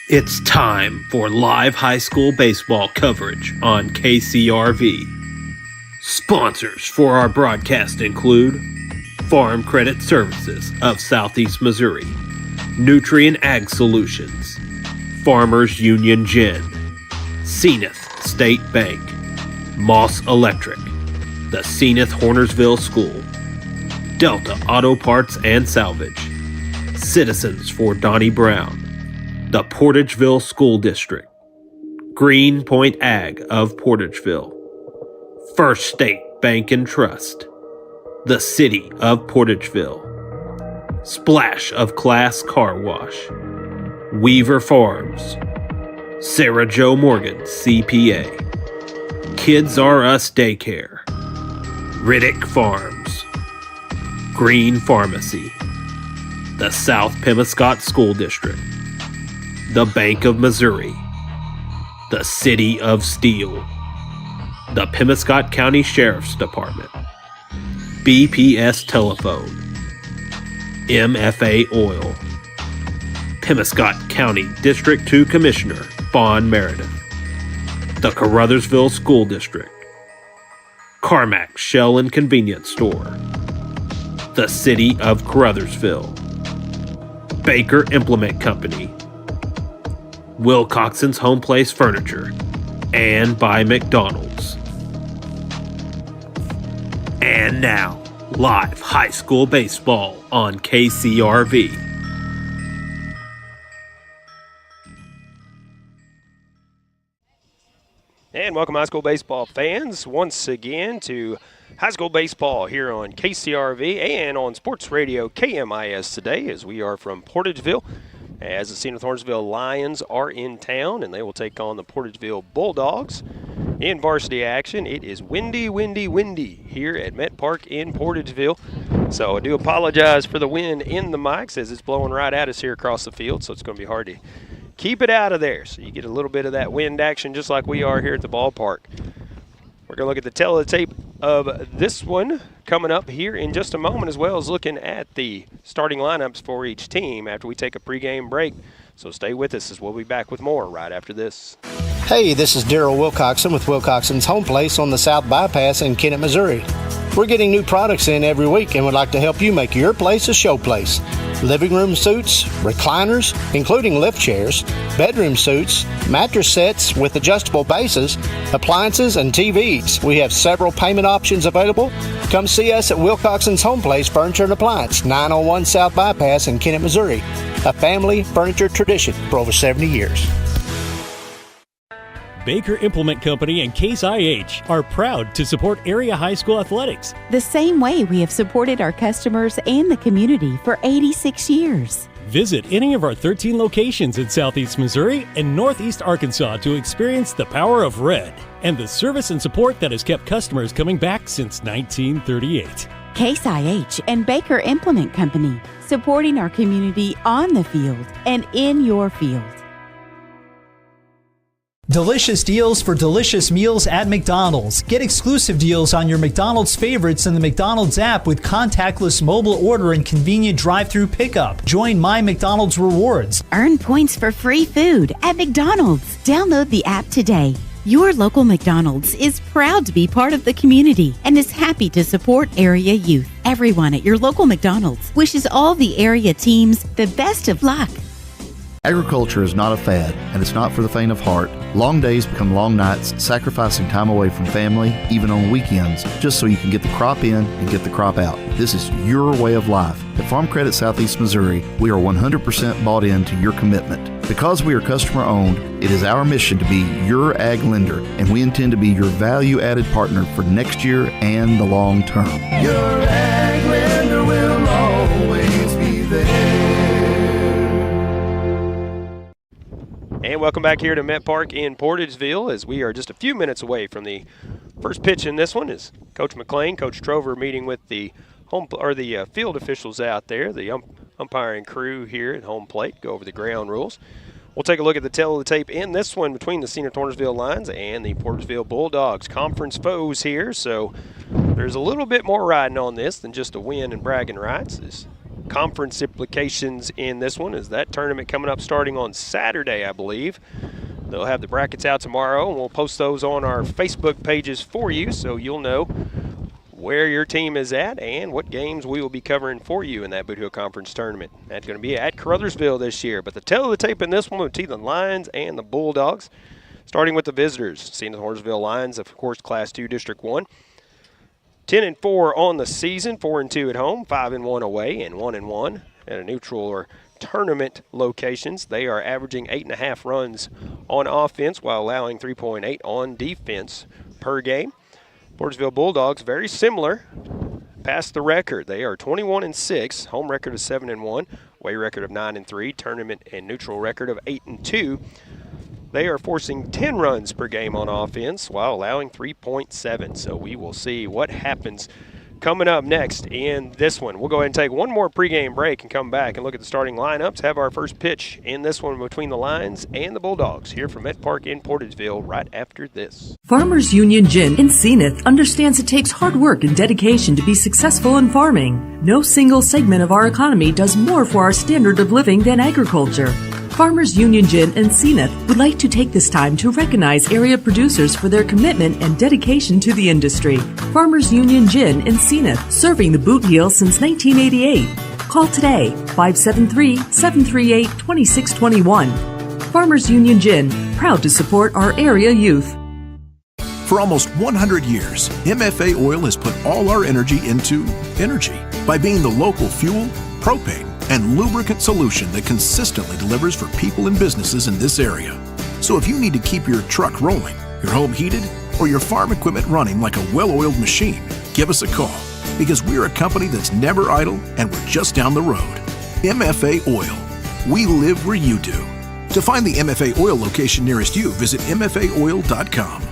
It's time for live high school baseball coverage on KCRV. Sponsors for our broadcast include Farm Credit Services of Southeast Missouri, Nutrient Ag Solutions, Farmers Union Gin, Senath State Bank, Moss Electric, the Senath Hornersville School, Delta Auto Parts and Salvage, Citizens for Donnie Brown, the Portageville School District, Green Point Ag of Portageville, First State Bank and Trust, the City of Portageville, Splash of Class Car Wash, Weaver Farms, Sarah Jo Morgan CPA, Kids R Us Daycare, Riddick Farms, Green Pharmacy, the South Pemiscot School District, the Bank of Missouri, the City of Steel, the Pemiscot County Sheriff's Department, BPS Telephone, MFA Oil, Pemiscot County District 2 Commissioner Vaughn Meredith, the Caruthersville School District, Carmack Shell and Convenience Store, the City of Caruthersville, Baker Implement Company, Wilcoxon's Home Place Furniture, and by McDonald's. And now, live high school baseball on KCRV. And welcome, high school baseball fans, once again to high school baseball here on KCRV and on Sports Radio KMIS today, as we are from Portageville, as the Senath Hornersville Lions are in town, and they will take on the Portageville Bulldogs in varsity action. It is windy here at Met Park in Portageville. So I do apologize for the wind in the mics, as it's blowing right at us here across the field, so it's going to be hard to keep it out of there. So you get a little bit of that wind action just like we are here at the ballpark. We're going to look at the teletape of this one coming up here in just a moment, as well as looking at the starting lineups for each team after we take a pregame break. So stay with us, as we'll be back with more right after this. Hey, this is Daryl Wilcoxon with Wilcoxon's Home Place on the South Bypass in Kennett, Missouri. We're getting new products in every week and would like to help you make your place a show place. Living room suites, recliners, including lift chairs, bedroom suites, mattress sets with adjustable bases, appliances, and TVs. We have several payment options available. Come see us at Wilcoxon's Home Place Furniture and Appliance, 901 South Bypass in Kennett, Missouri. A family furniture tradition for over 70 years. Baker Implement Company and Case IH are proud to support area high school athletics. The same way we have supported our customers and the community for 86 years. Visit any of our 13 locations in Southeast Missouri and Northeast Arkansas to experience the power of red and the service and support that has kept customers coming back since 1938. Case IH and Baker Implement Company, supporting our community on the field and in your field. Delicious deals for delicious meals at McDonald's. Get exclusive deals on your McDonald's favorites in the McDonald's app with contactless mobile order and convenient drive-through pickup. Join My McDonald's Rewards. Earn points for free food at McDonald's. Download the app today. Your local McDonald's is proud to be part of the community and is happy to support area youth. Everyone at your local McDonald's wishes all the area teams the best of luck. Agriculture is not a fad, and it's not for the faint of heart. Long days become long nights, sacrificing time away from family, even on weekends, just so you can get the crop in and get the crop out. This is your way of life. At Farm Credit Southeast Missouri, we are 100% bought into your commitment. Because we are customer-owned, it is our mission to be your ag lender, and we intend to be your value-added partner for next year and the long term. Your ag lender will always be there. And welcome back here to Met Park in Portageville, as we are just a few minutes away from the first pitch in this one. Is Coach McLean, Coach Trover meeting with the field officials out there, the umpiring crew here at home plate, go over the ground rules. We'll take a look at the teletape in this one between the Senath Hornersville Lions and the Portageville Bulldogs, conference foes here. So there's a little bit more riding on this than just a win and bragging rights. As conference implications in this one is that tournament coming up starting on Saturday, I believe. They'll have the brackets out tomorrow, and we'll post those on our Facebook pages for you so you'll know where your team is at and what games we will be covering for you in that Boot Hill Conference tournament. That's going to be at Caruthersville this year. But the tail of the tape in this one will be the Lions and the Bulldogs. Starting with the visitors, Senath Hornersville Lions, of course, Class 2 District 1. 10-4 on the season, 4-2 at home, 5-1 away, and 1-1 at a neutral or tournament locations. They are averaging 8.5 runs on offense while allowing 3.8 on defense per game. Portageville Bulldogs, very similar, past the record. They are 21-6, home record of 7-1, away record of 9-3, tournament and neutral record of 8-2. They are forcing 10 runs per game on offense while allowing 3.7. So we will see what happens coming up next in this one. We'll go ahead and take one more pregame break and come back and look at the starting lineups. Have our first pitch in this one between the Lions and the Bulldogs here from Met Park in Portageville right after this. Farmers Union Gin in Senath understands it takes hard work and dedication to be successful in farming. No single segment of our economy does more for our standard of living than agriculture. Farmers Union Gin in Senath would like to take this time to recognize area producers for their commitment and dedication to the industry. Farmers Union Gin in Senath, serving the Boot Heel since 1988. Call today, 573-738-2621. Farmers Union Gin, proud to support our area youth. For almost 100 years, MFA Oil has put all our energy into energy by being the local fuel, propane, and lubricant solution that consistently delivers for people and businesses in this area. So if you need to keep your truck rolling, your home heated, or your farm equipment running like a well-oiled machine, give us a call, because we're a company that's never idle and we're just down the road. MFA Oil. We live where you do. To find the MFA Oil location nearest you, visit mfaoil.com.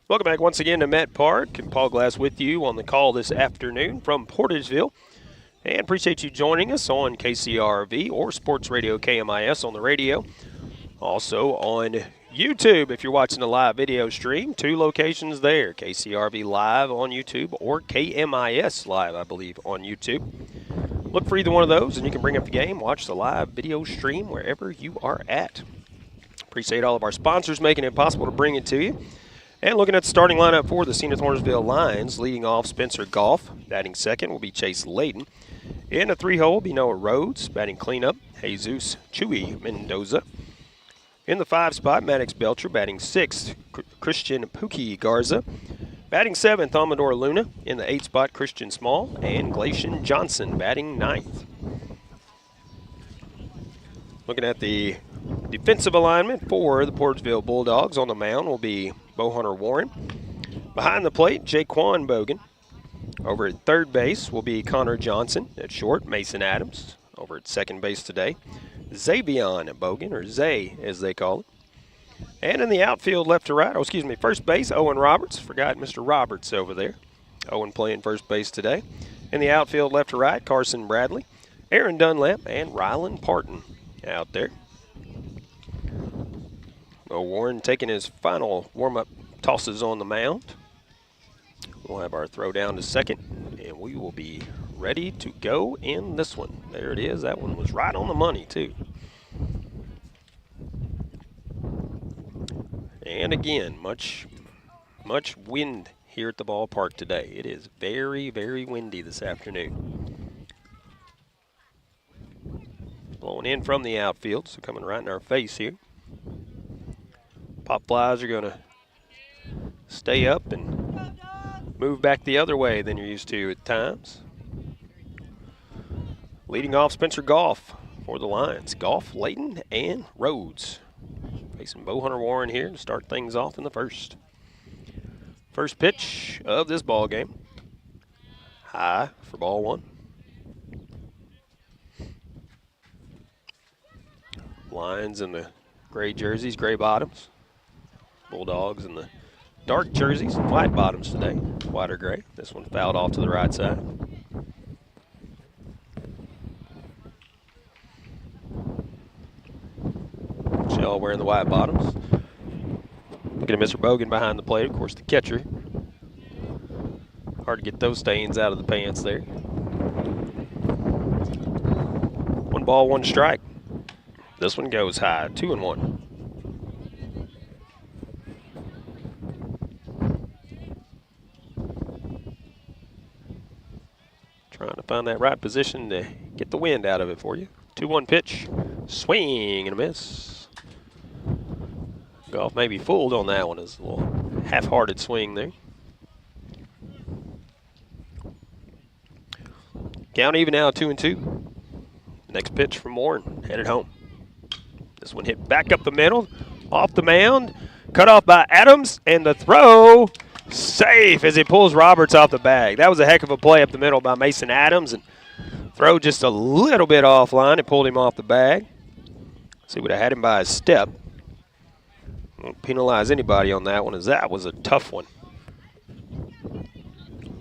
Welcome back once again to Met Park, and Paul Glass with you on the call this afternoon from Portageville. And appreciate you joining us on KCRV or Sports Radio KMIS on the radio. Also on YouTube if you're watching a live video stream. 2 locations there, KCRV Live on YouTube or KMIS Live, I believe, on YouTube. Look for either one of those and you can bring up the game, watch the live video stream wherever you are at. Appreciate all of our sponsors making it possible to bring it to you. And looking at the starting lineup for the Senath Hornersville Lions, leading off Spencer Goff. Batting second will be Chase Layden. In a 3-hole will be Noah Rhodes. Batting cleanup, Jesus Chewy Mendoza. In the 5 spot, Maddox Belcher. Batting 6th, Christian Pookie Garza. Batting 7th, Amador Luna. In the 8 spot, Christian Small. And Glacian Johnson batting 9th. Looking at the defensive alignment for the Portageville Bulldogs, on the mound will be Bo Hunter Warren. Behind the plate, Jaquan Bogan. Over at third base will be Connor Johnson. At short, Mason Adams. Over at second base today, Xavion Bogan, or Zay as they call it. And in the outfield, left to right, first base, Owen Roberts. Forgot Mr. Roberts over there. Owen playing first base today. In the outfield, left to right, Carson Bradley, Aaron Dunlap, and Rylan Parton out there. Bo Warren taking his final warm-up tosses on the mound. We'll have our throw down to second, and we will be ready to go in this one. There it is. That one was right on the money, too. And again, much wind here at the ballpark today. It is very, very windy this afternoon. Blowing in from the outfield, so coming right in our face here. Pop flies are going to stay up and move back the other way than you're used to at times. Leading off, Spencer Goff for the Lions. Goff, Layton, and Rhodes. Facing Bo Hunter Warren here to start things off in the first. First pitch of this ball game. High for ball one. Lions in the gray jerseys, gray bottoms. Bulldogs in the dark jerseys, white bottoms today, white or gray. This one fouled off to the right side. Shell wearing the white bottoms. Looking at Mr. Bogan behind the plate, of course, the catcher. Hard to get those stains out of the pants there. ball, 1 strike. This one goes high, 2-1. Trying to find that right position to get the wind out of it for you. 2-1 pitch, swing and a miss. Golf may be fooled on that one. It's a little half-hearted swing there. Count even now, 2-2. Next pitch from Warren, headed home. This one hit back up the middle, off the mound, cut off by Adams, and the throw safe as he pulls Roberts off the bag. That was a heck of a play up the middle by Mason Adams, and throw just a little bit offline. It pulled him off the bag. See, would have had him by a step. Won't penalize anybody on that one, as that was a tough one.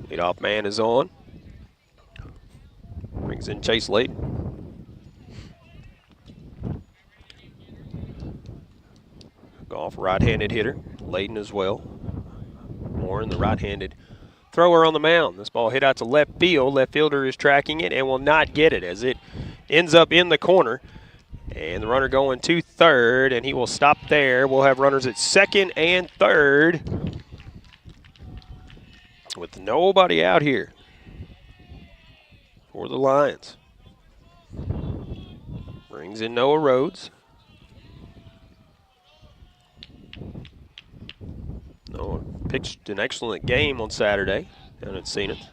Leadoff man is on. Brings in Chase Layton. Golf right-handed hitter. Layton as well. Warren, the right-handed thrower on the mound. This ball hit out to left field. Left fielder is tracking it and will not get it as it ends up in the corner. And the runner going to third, and he will stop there. We'll have runners at second and third with nobody out here for the Lions. Brings in Noah Rhodes. Noah pitched an excellent game on Saturday down at Senath.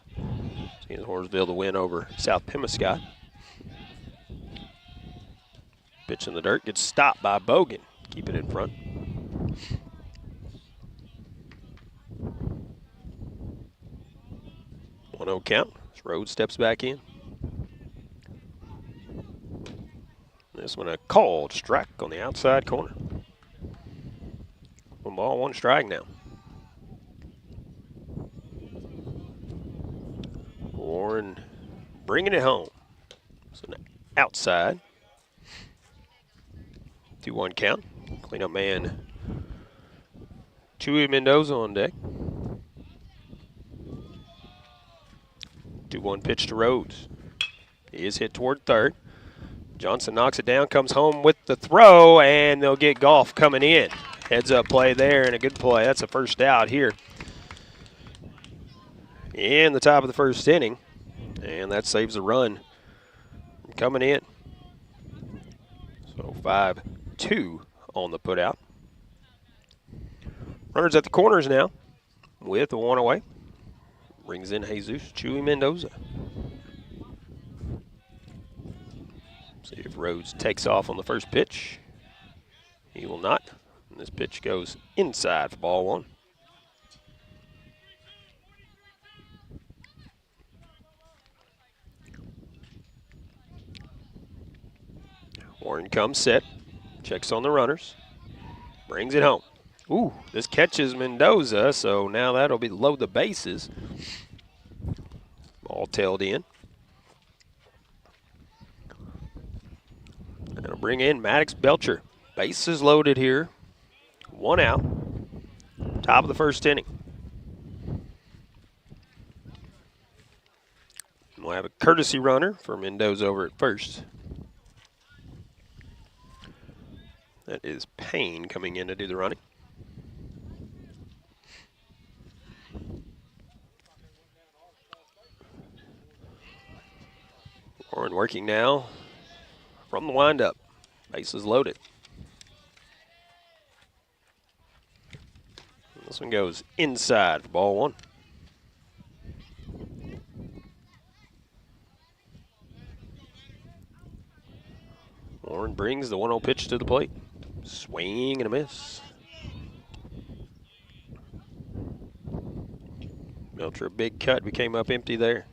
Senath Hornersville to win over South Pemiscot. Pitch in the dirt, gets stopped by Bogan. Keep it in front. One 0 count. Rhodes steps back in. This one a called strike on the outside corner. 1 ball, 1 strike now. Warren bringing it home. So now outside. 2-1 count. Cleanup man Chewy Mendoza on deck. 2-1 pitch to Rhodes. He is hit toward third. Johnson knocks it down, comes home with the throw, and they'll get Goff coming in. Heads up play there and a good play. That's a first out here in the top of the first inning. And that saves a run from coming in. So 5-2 on the putout. Runners at the corners now with a 1 away. Brings in Jesus Chewy Mendoza. See if Rhodes takes off on the first pitch. He will not. And this pitch goes inside for ball 1. Warren comes set. Checks on the runners. Brings it home. Ooh, this catches Mendoza, so now that'll be load the bases. Ball tailed in. That'll bring in Maddox Belcher. Bases loaded here. 1 out. Top of the first inning. We'll have a courtesy runner for Mendoza over at first. That is Payne coming in to do the running. Warren working now from the windup. Bases loaded. This one goes inside for ball 1. Warren brings the 1-0 pitch to the plate. Swing and a miss. Belcher, a big cut, we came up empty there.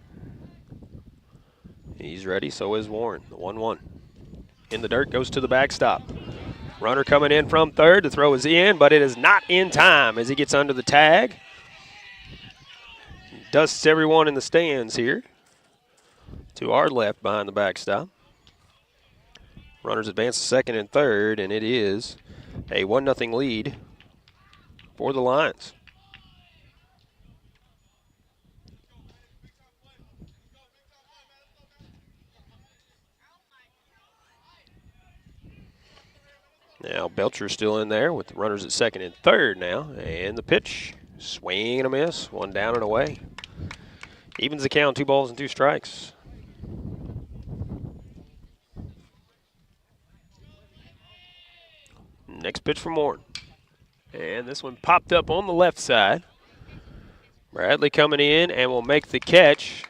He's ready, so is Warren. The 1-1. In the dirt, goes to the backstop. Runner coming in from third. The throw is in, but it is not in time as he gets under the tag. Dusts everyone in the stands here. To our left behind the backstop. Runners advance to second and third, and it is a 1-0 lead for the Lions. Now Belcher's still in there with the runners at second and third now. And the pitch, swing and a miss, one down and away. Evens the count, 2 balls and 2 strikes. Next pitch from Warren. And this one popped up on the left side. Bradley coming in and will make the catch.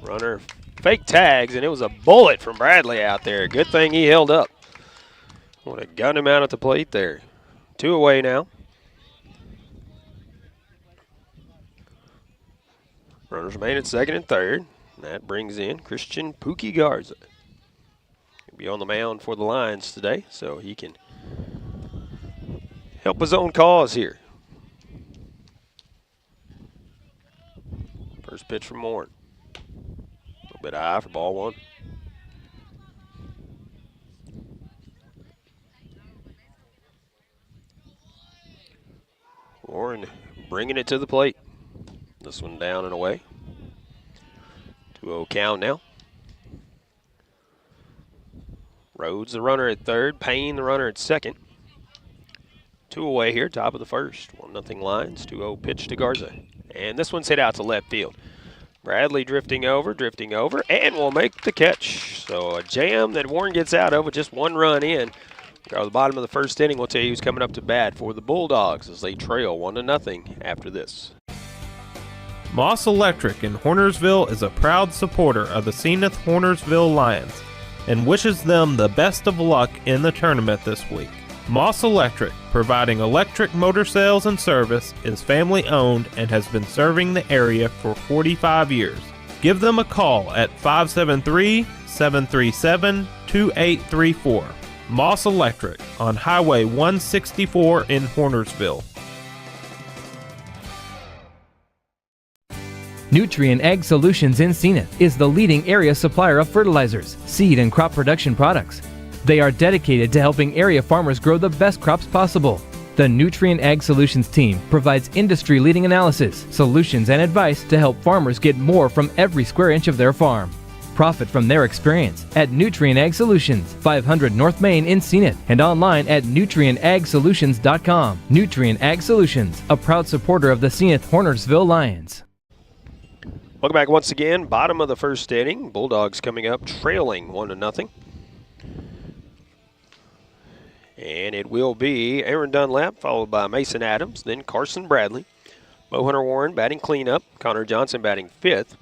Runner fake tags, and it was a bullet from Bradley out there. Good thing he held up. Would have gunned him out at the plate there. 2 away now. Runners remain at second and third. And that brings in Christian Pookie Garza. He'll be on the mound for the Lions today, so he can help his own cause here. First pitch from Warren. A little bit high for ball 1. Warren bringing it to the plate. This one down and away. 2-0 count now. Rhodes the runner at third. Payne the runner at second. 2 away here, top of the first. 1-0 Lions. 2-0 pitch to Garza. And this one's hit out to left field. Bradley drifting over, and will make the catch. So a jam that Warren gets out of with just 1 run in. At the bottom of the first inning, we'll tell you who's coming up to bat for the Bulldogs as they trail 1-0 after this. Moss Electric in Hornersville is a proud supporter of the Senath Hornersville Lions and wishes them the best of luck in the tournament this week. Moss Electric, providing electric motor sales and service, is family owned and has been serving the area for 45 years. Give them a call at 573-737-2834. Moss Electric on Highway 164 in Hornersville. Nutrient Ag Solutions in Senath is the leading area supplier of fertilizers, seed, and crop production products. They are dedicated to helping area farmers grow the best crops possible. The Nutrient Ag Solutions team provides industry-leading analysis, solutions, and advice to help farmers get more from every square inch of their farm. Profit from their experience at Nutrient Ag Solutions, 500 North Main in Senath, and online at nutrientagsolutions.com. Nutrient Ag Solutions, a proud supporter of the Senath Hornersville Lions. Welcome back once again. Bottom of the first inning. Bulldogs coming up trailing 1-0. And it will be Aaron Dunlap followed by Mason Adams, then Carson Bradley. Mo Hunter Warren batting cleanup. Connor Johnson batting 5th.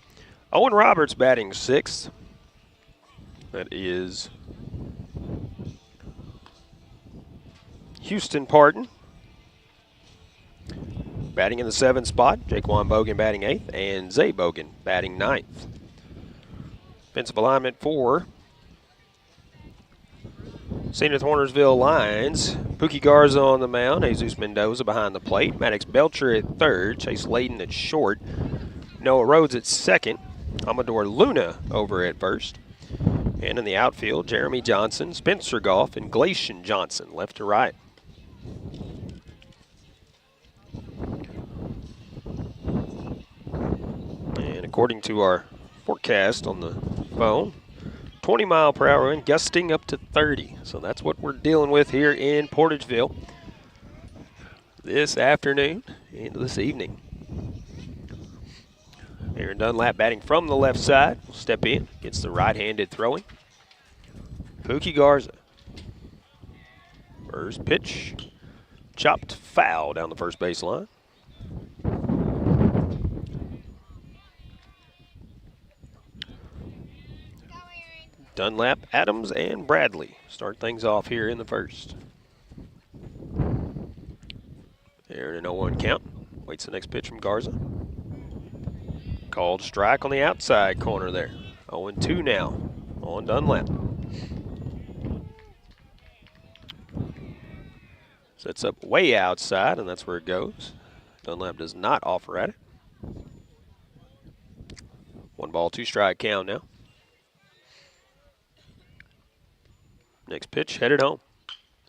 Owen Roberts batting 6th. That is Houston Parton batting in the 7th spot. Jaquan Bogan batting 8th. And Zay Bogan batting 9th. Defensive alignment for Senath Hornersville Lions. Pookie Garza on the mound. Jesus Mendoza behind the plate. Maddox Belcher at third. Chase Layden at short. Noah Rhodes at second. Amador Luna over at first. And in the outfield, Jeremy Johnson, Spencer Goff, and Glacian Johnson left to right. And according to our forecast on the phone, 20-mile-per-hour wind, gusting up to 30. So that's what we're dealing with here in Portageville this afternoon and this evening. Aaron Dunlap batting from the left side. Will step in, gets the right-handed throwing. Pookie Garza. First pitch. Chopped foul down the first base line. Dunlap, Adams, and Bradley start things off here in the first. Aaron in 0-1 count. Waits the next pitch from Garza. Called strike on the outside corner there. 0-2 now on Dunlap. Sets up way outside, and that's where it goes. Dunlap does not offer at it. 1-2 count now. Next pitch headed home.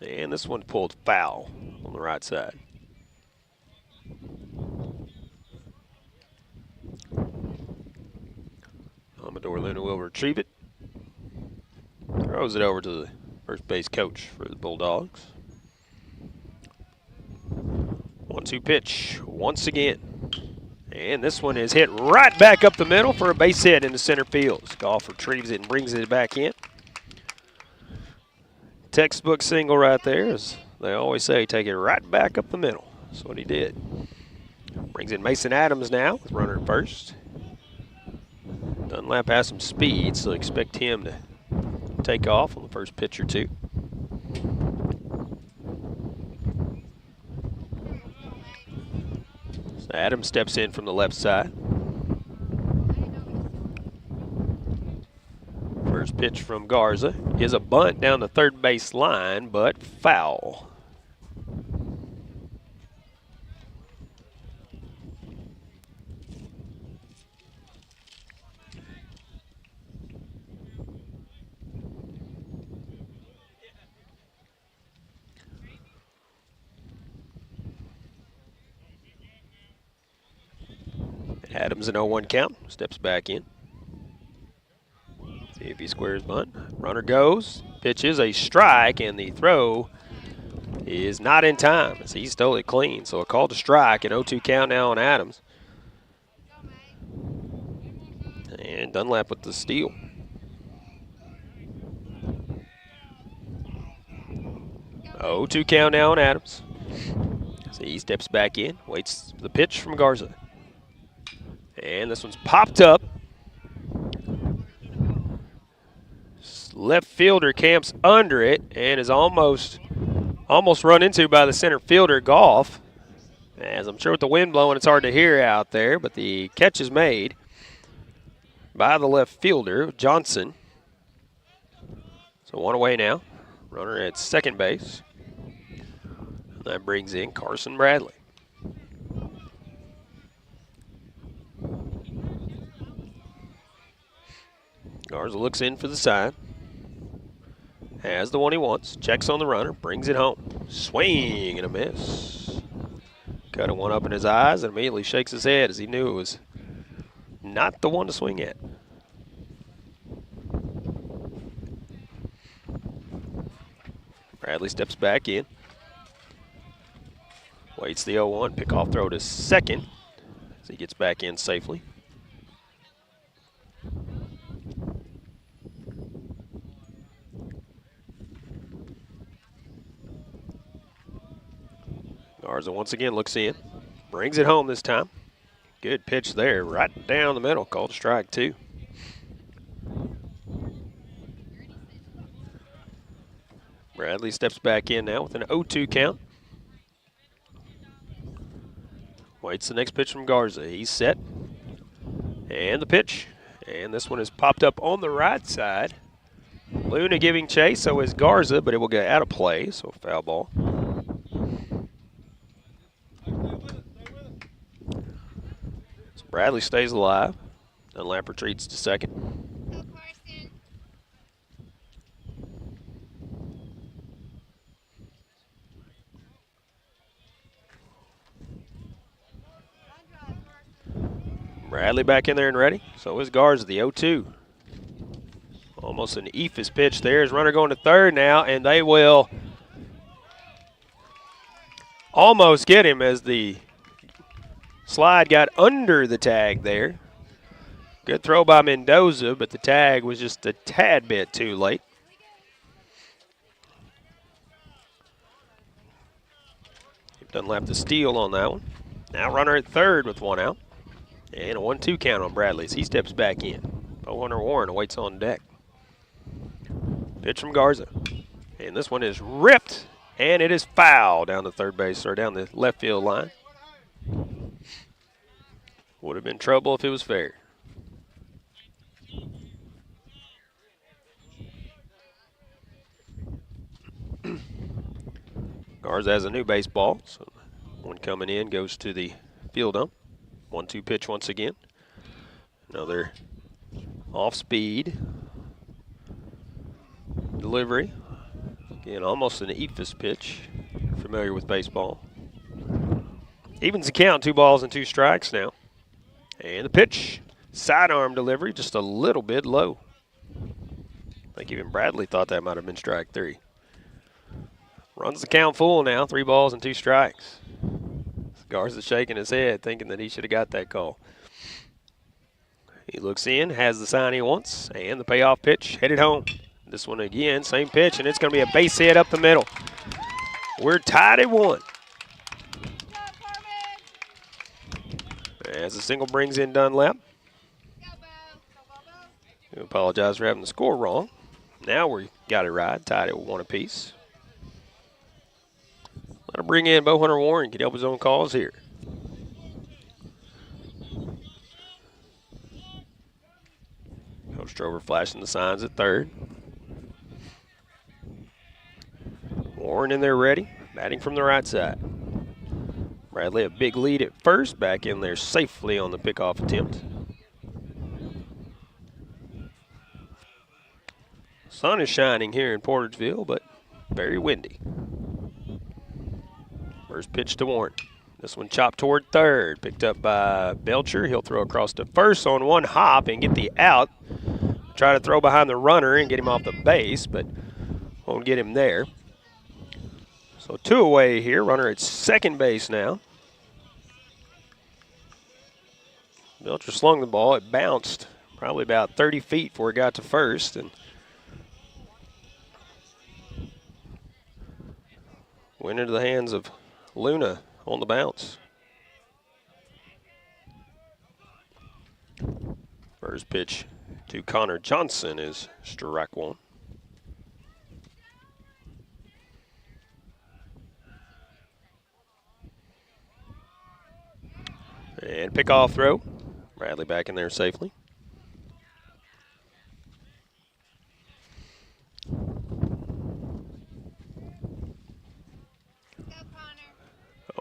And this one pulled foul on the right side. Amador Luna will retrieve it. Throws it over to the first base coach for the Bulldogs. 1-2 pitch once again. And this one is hit right back up the middle for a base hit into center field. Goff retrieves it and brings it back in. Textbook single right there, as they always say, take it right back up the middle. That's what he did. Brings in Mason Adams now with runner at first. Dunlap has some speed, so expect him to take off on the first pitch or two. So Adams steps in from the left side. First pitch from Garza is a bunt down the third base line, but foul. Adams an 0-1 count, steps back in. See if he squares bunt. Runner goes, pitch is a strike, and the throw is not in time as he stole it clean. So a call to strike, an 0-2 count now on Adams. And Dunlap with the steal. Oh, 2 count now on Adams. So he steps back in, waits for the pitch from Garza. And this one's popped up. Left fielder camps under it and is almost run into by the center fielder, Goff. As I'm sure with the wind blowing, it's hard to hear out there, but the catch is made by the left fielder, Johnson. So one away now. Runner at second base. And that brings in Carson Bradley. Garza looks in for the side. Has the one he wants. Checks on the runner. Brings it home. Swing and a miss. Cut one up in his eyes and immediately shakes his head as he knew it was not the one to swing at. Bradley steps back in. Waits the 0-1. Pickoff throw to second as he gets back in safely. Garza once again looks in. Brings it home this time. Good pitch there, right down the middle. Called strike 2. Bradley steps back in now with an 0-2 count. Waits the next pitch from Garza. He's set. And the pitch. And this one is popped up on the right side. Luna giving chase, so is Garza, but it will get out of play, so foul ball. So Bradley stays alive. Dunlap retreats to second. Bradley back in there and ready. So is Garza, the 0-2. Almost an eephus pitch there. His runner going to third now, and they will almost get him as the slide got under the tag there. Good throw by Mendoza, but the tag was just a tad bit too late. Dunlap the steal on that one. Now runner at third with one out. And a 1-2 count on Bradley as he steps back in. Hunter Warren awaits on deck. Pitch from Garza. And this one is ripped, and it is foul down the third base, or down the left field line. Would have been trouble if it was fair. Garza has a new baseball, so one coming in goes to the field ump. 1-2 pitch once again. Another off-speed delivery. Again, almost an eephus pitch. Familiar with baseball. Evens the count, 2 balls and 2 strikes now. And the pitch, sidearm delivery, just a little bit low. I think even Bradley thought that might have been strike 3. Runs the count full now, 3 balls and 2 strikes. Garza shaking his head, thinking that he should have got that call. He looks in, has the sign he wants, and the payoff pitch headed home. This one again, same pitch, and it's going to be a base hit up the middle. We're tied at 1. As the single brings in Dunlap. I apologize for having the score wrong. Now we got it right, tied at 1 apiece. Let him bring in Bo Hunter Warren, get help his own cause here. Coach Drover flashing the signs at third. Warren in there ready, batting from the right side. Bradley a big lead at first, back in there safely on the pickoff attempt. Sun is shining here in Portageville, but very windy. First pitch to Warren. This one chopped toward third, picked up by Belcher. He'll throw across to first on one hop and get the out. Try to throw behind the runner and get him off the base, but won't get him there. So 2 away here, runner at second base now. Belcher slung the ball. It bounced probably about 30 feet before it got to first, and went into the hands of Luna on the bounce. First pitch to Connor Johnson is strike 1. And pickoff throw. Bradley back in there safely.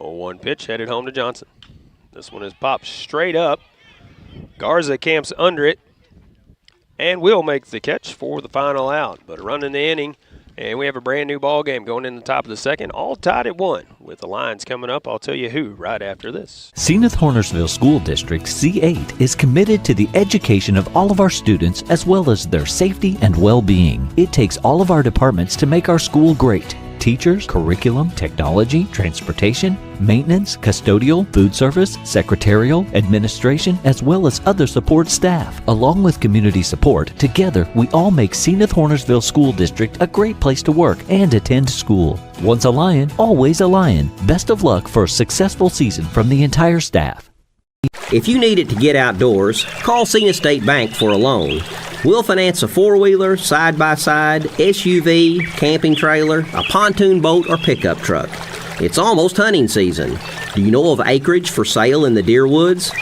Oh, 1 pitch headed home to Johnson. This one is popped straight up. Garza camps under it and will make the catch for the final out. But a run in the inning, and we have a brand new ball game going in the top of the second, all tied at 1. With the Lions coming up, I'll tell you who right after this. Senath Hornersville School District C8 is committed to the education of all of our students as well as their safety and well-being. It takes all of our departments to make our school great. Teachers, curriculum, technology, transportation, maintenance, custodial, food service, secretarial, administration, as well as other support staff. Along with community support, together we all make Senath Hornersville School District a great place to work and attend school. Once a Lion, always a Lion. Best of luck for a successful season from the entire staff. If you need it to get outdoors, call Senath State Bank for a loan. We'll finance a 4-wheeler, side-by-side, SUV, camping trailer, a pontoon boat, or pickup truck. It's almost hunting season. Do you know of acreage for sale in the deer woods?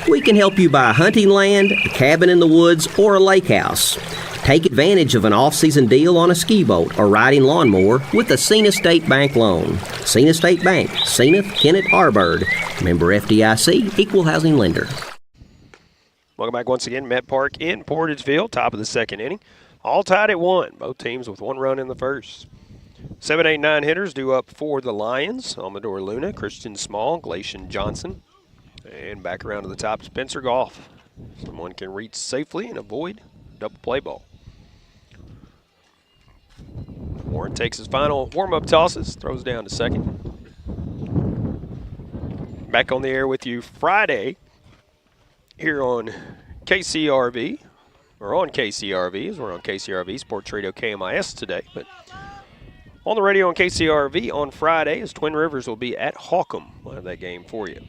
We can help you buy hunting land, a cabin in the woods, or a lake house. Take advantage of an off-season deal on a ski boat or riding lawnmower with a Senath State Bank loan. Senath State Bank, Senath, Kennett, Arbird. Member FDIC, Equal Housing Lender. Welcome back once again, Met Park in Portageville, top of the second inning. All tied at 1, both teams with 1 run in the first. 7, 8, 9 hitters due up for the Lions. Amador Luna, Christian Small, Glacian Johnson. And back around to the top, Spencer Goff. Someone can reach safely and avoid double play ball. Warren takes his final warm-up tosses, throws down to second. Back on the air with you Friday here on KCRV, or on KCRV, as we're on KCRV Sports Radio KMIS today. But on the radio on KCRV on Friday, as Twin Rivers will be at Holcomb. We'll have that game for you.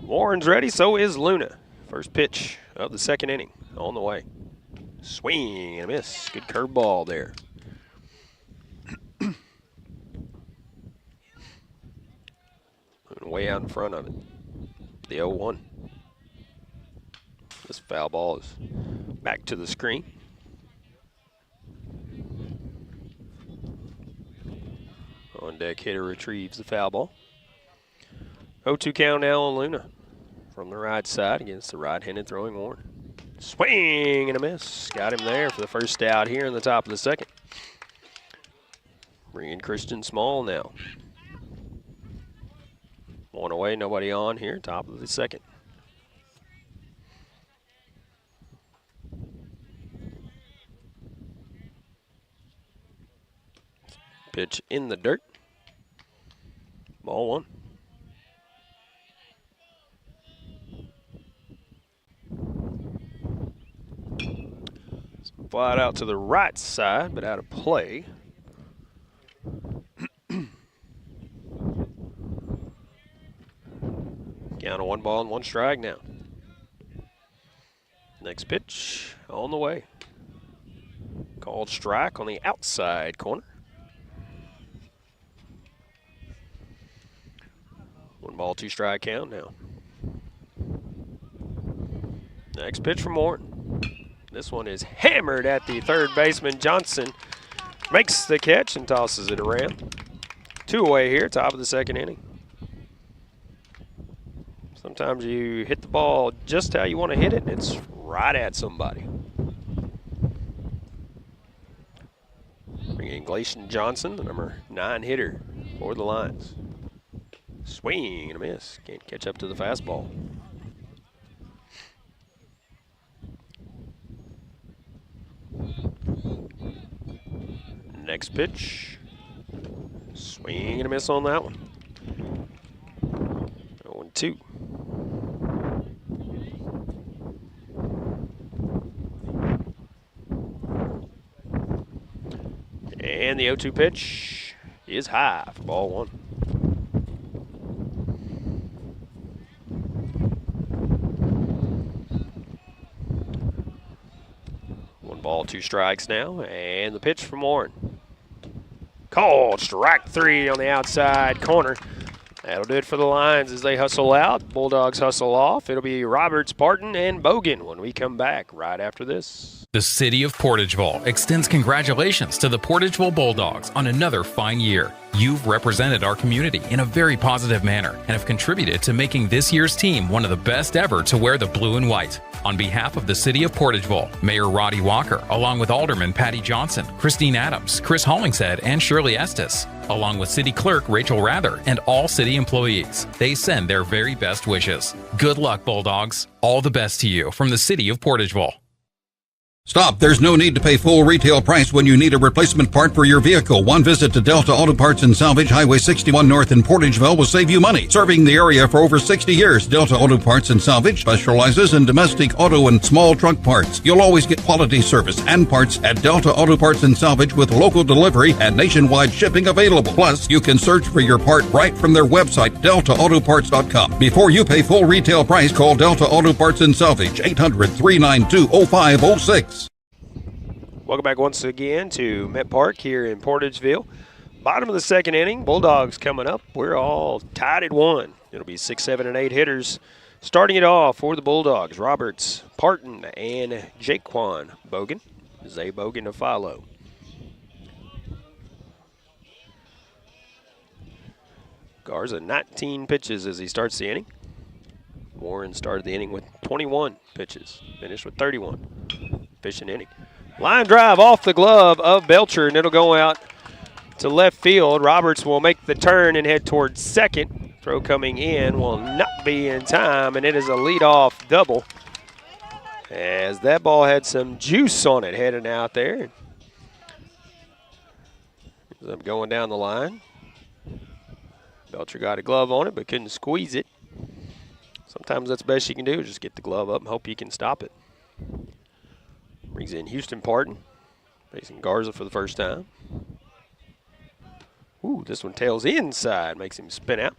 Warren's ready, so is Luna. First pitch of the second inning on the way. Swing and a miss. Good curve ball there. Way out in front of it. The 0-1. This foul ball is back to the screen. On deck hitter retrieves the foul ball. 0-2 count now on Luna. From the right side against the right-handed throwing Warren. Swing and a miss. Got him there for the first out here in the top of the second. Bringing Christian Small now. 1 away, nobody on here, top of the second. Pitch in the dirt. Ball one. Flat out to the right side, but out of play. Count of 1 ball and 1 strike now. Next pitch on the way. Called strike on the outside corner. 1 ball, 2 strike count now. Next pitch from Warren. This one is hammered at the third baseman. Johnson makes the catch and tosses it around. 2 away here, top of the 2nd inning. Sometimes you hit the ball just how you want to hit it, and it's right at somebody. Bringing Glacian Johnson, the number 9 hitter for the Lions. Swing and a miss. Can't catch up to the fastball. Next pitch. Swing and a miss on that one. 0-2. And the 0-2 pitch is high for ball 1. One ball, 2 strikes now, and the pitch from Warren. Called strike 3 on the outside corner. That'll do it for the Lions as they hustle out. Bulldogs hustle off. It'll be Roberts, Barton, and Bogan when we come back right after this. The City of Portageville extends congratulations to the Portageville Bulldogs on another fine year. You've represented our community in a very positive manner and have contributed to making this year's team one of the best ever to wear the blue and white. On behalf of the City of Portageville, Mayor Roddy Walker, along with Alderman Patty Johnson, Christine Adams, Chris Hollingshead, and Shirley Estes, along with City Clerk Rachel Rather and all city employees, they send their very best wishes. Good luck, Bulldogs. All the best to you from the City of Portageville. Stop. There's no need to pay full retail price when you need a replacement part for your vehicle. One visit to Delta Auto Parts and Salvage, Highway 61 North in Portageville will save you money. Serving the area for over 60 years, Delta Auto Parts and Salvage specializes in domestic auto and small truck parts. You'll always get quality service and parts at Delta Auto Parts and Salvage with local delivery and nationwide shipping available. Plus, you can search for your part right from their website, deltaautoparts.com. Before you pay full retail price, call Delta Auto Parts and Salvage, 800-392-0506. Welcome back once again to Met Park here in Portageville. Bottom of the 2nd inning, Bulldogs coming up. We're all tied at 1. It'll be 6, 7, and 8 hitters. Starting it off for the Bulldogs, Roberts, Parton, and Jaquan Bogan. Zay Bogan to follow. Garza 19 pitches as he starts the inning. Warren started the inning with 21 pitches, finished with 31. Efficient inning. Line drive off the glove of Belcher, and it'll go out to left field. Roberts will make the turn and head towards second. Throw coming in will not be in time, and it is a leadoff double as that ball had some juice on it heading out there. Ends up going down the line. Belcher got a glove on it but couldn't squeeze it. Sometimes that's the best you can do, just get the glove up and hope you can stop it. Brings in Houston Parton, facing Garza for the first time. Ooh, this one tails inside, makes him spin out.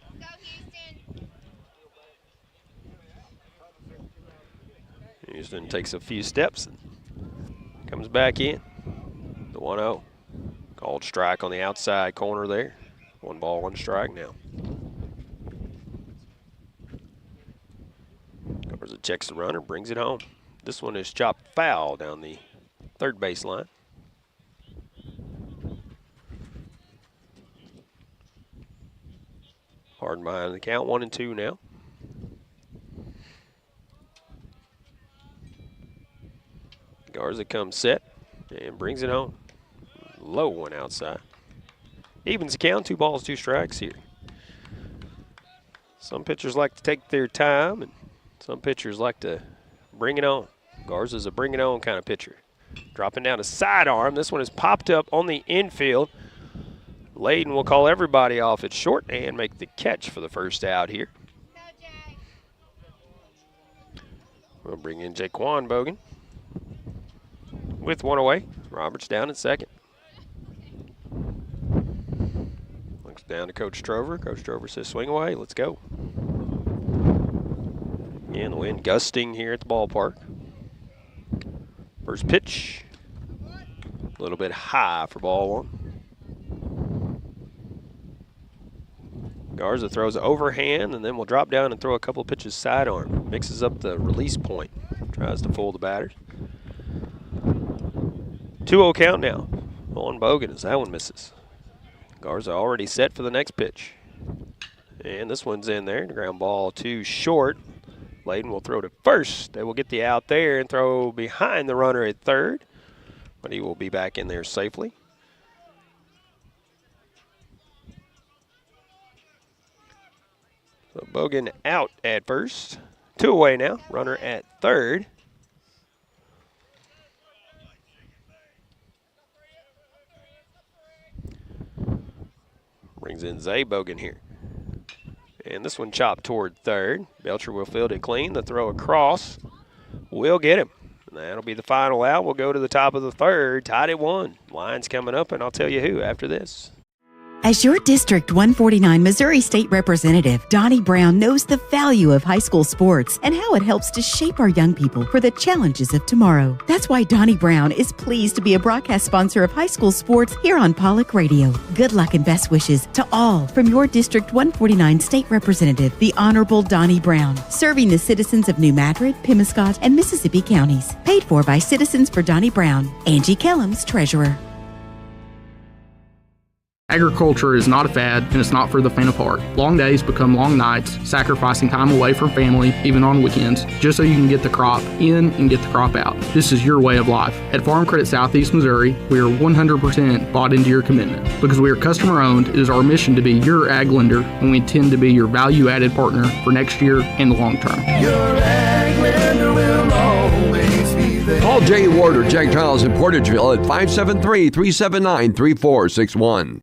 Houston takes a few steps and comes back in. The 1-0. Called strike on the outside corner there. 1 ball, 1 strike now. Garza checks the runner, brings it home. This one is chopped foul down the third baseline. Hard behind the count, 1-2 now. Garza comes set and brings it home. Low one outside. Evens the count, 2 balls, 2 strikes here. Some pitchers like to take their time, and some pitchers like to bring it on. Garza's a bring it on kind of pitcher. Dropping down a sidearm. This one is popped up on the infield. Layden will call everybody off at short and make the catch for the first out here. We'll bring in Jaquan Bogan with one away. Roberts down at second. Looks down to Coach Trover. Coach Trover says swing away. Let's go. And the wind gusting here at the ballpark. First pitch. A little bit high for ball one. Garza throws overhand and then will drop down and throw a couple of pitches sidearm. Mixes up the release point. Tries to fool the batters. 2-0 count now on Bogan as that one misses. Garza already set for the next pitch. And this one's in there. The ground ball too short. Layden will throw to first. They will get the out there and throw behind the runner at third. But he will be back in there safely. So Bogan out at first. 2 away now. Runner at third. Brings in Zay Bogan here. And this one chopped toward third. Belcher will field it clean. The throw across will get him. And that'll be the final out. We'll go to the top of the third. Tied at 1. Lions coming up, and I'll tell you who after this. As your District 149 Missouri State Representative, Donnie Brown knows the value of high school sports and how it helps to shape our young people for the challenges of tomorrow. That's why Donnie Brown is pleased to be a broadcast sponsor of high school sports here on Pollock Radio. Good luck and best wishes to all from your District 149 State Representative, the Honorable Donnie Brown, serving the citizens of New Madrid, Pemiscot, and Mississippi counties. Paid for by Citizens for Donnie Brown. Angie Kellums, Treasurer. Agriculture is not a fad, and it's not for the faint of heart. Long days become long nights, sacrificing time away from family, even on weekends, just so you can get the crop in and get the crop out. This is your way of life. At Farm Credit Southeast Missouri, we are 100% bought into your commitment. Because we are customer-owned, it is our mission to be your ag lender, and we intend to be your value-added partner for next year and the long term. Your ag lender will always be there. Call Jay Ward or Jack Giles in Portageville at 573-379-3461.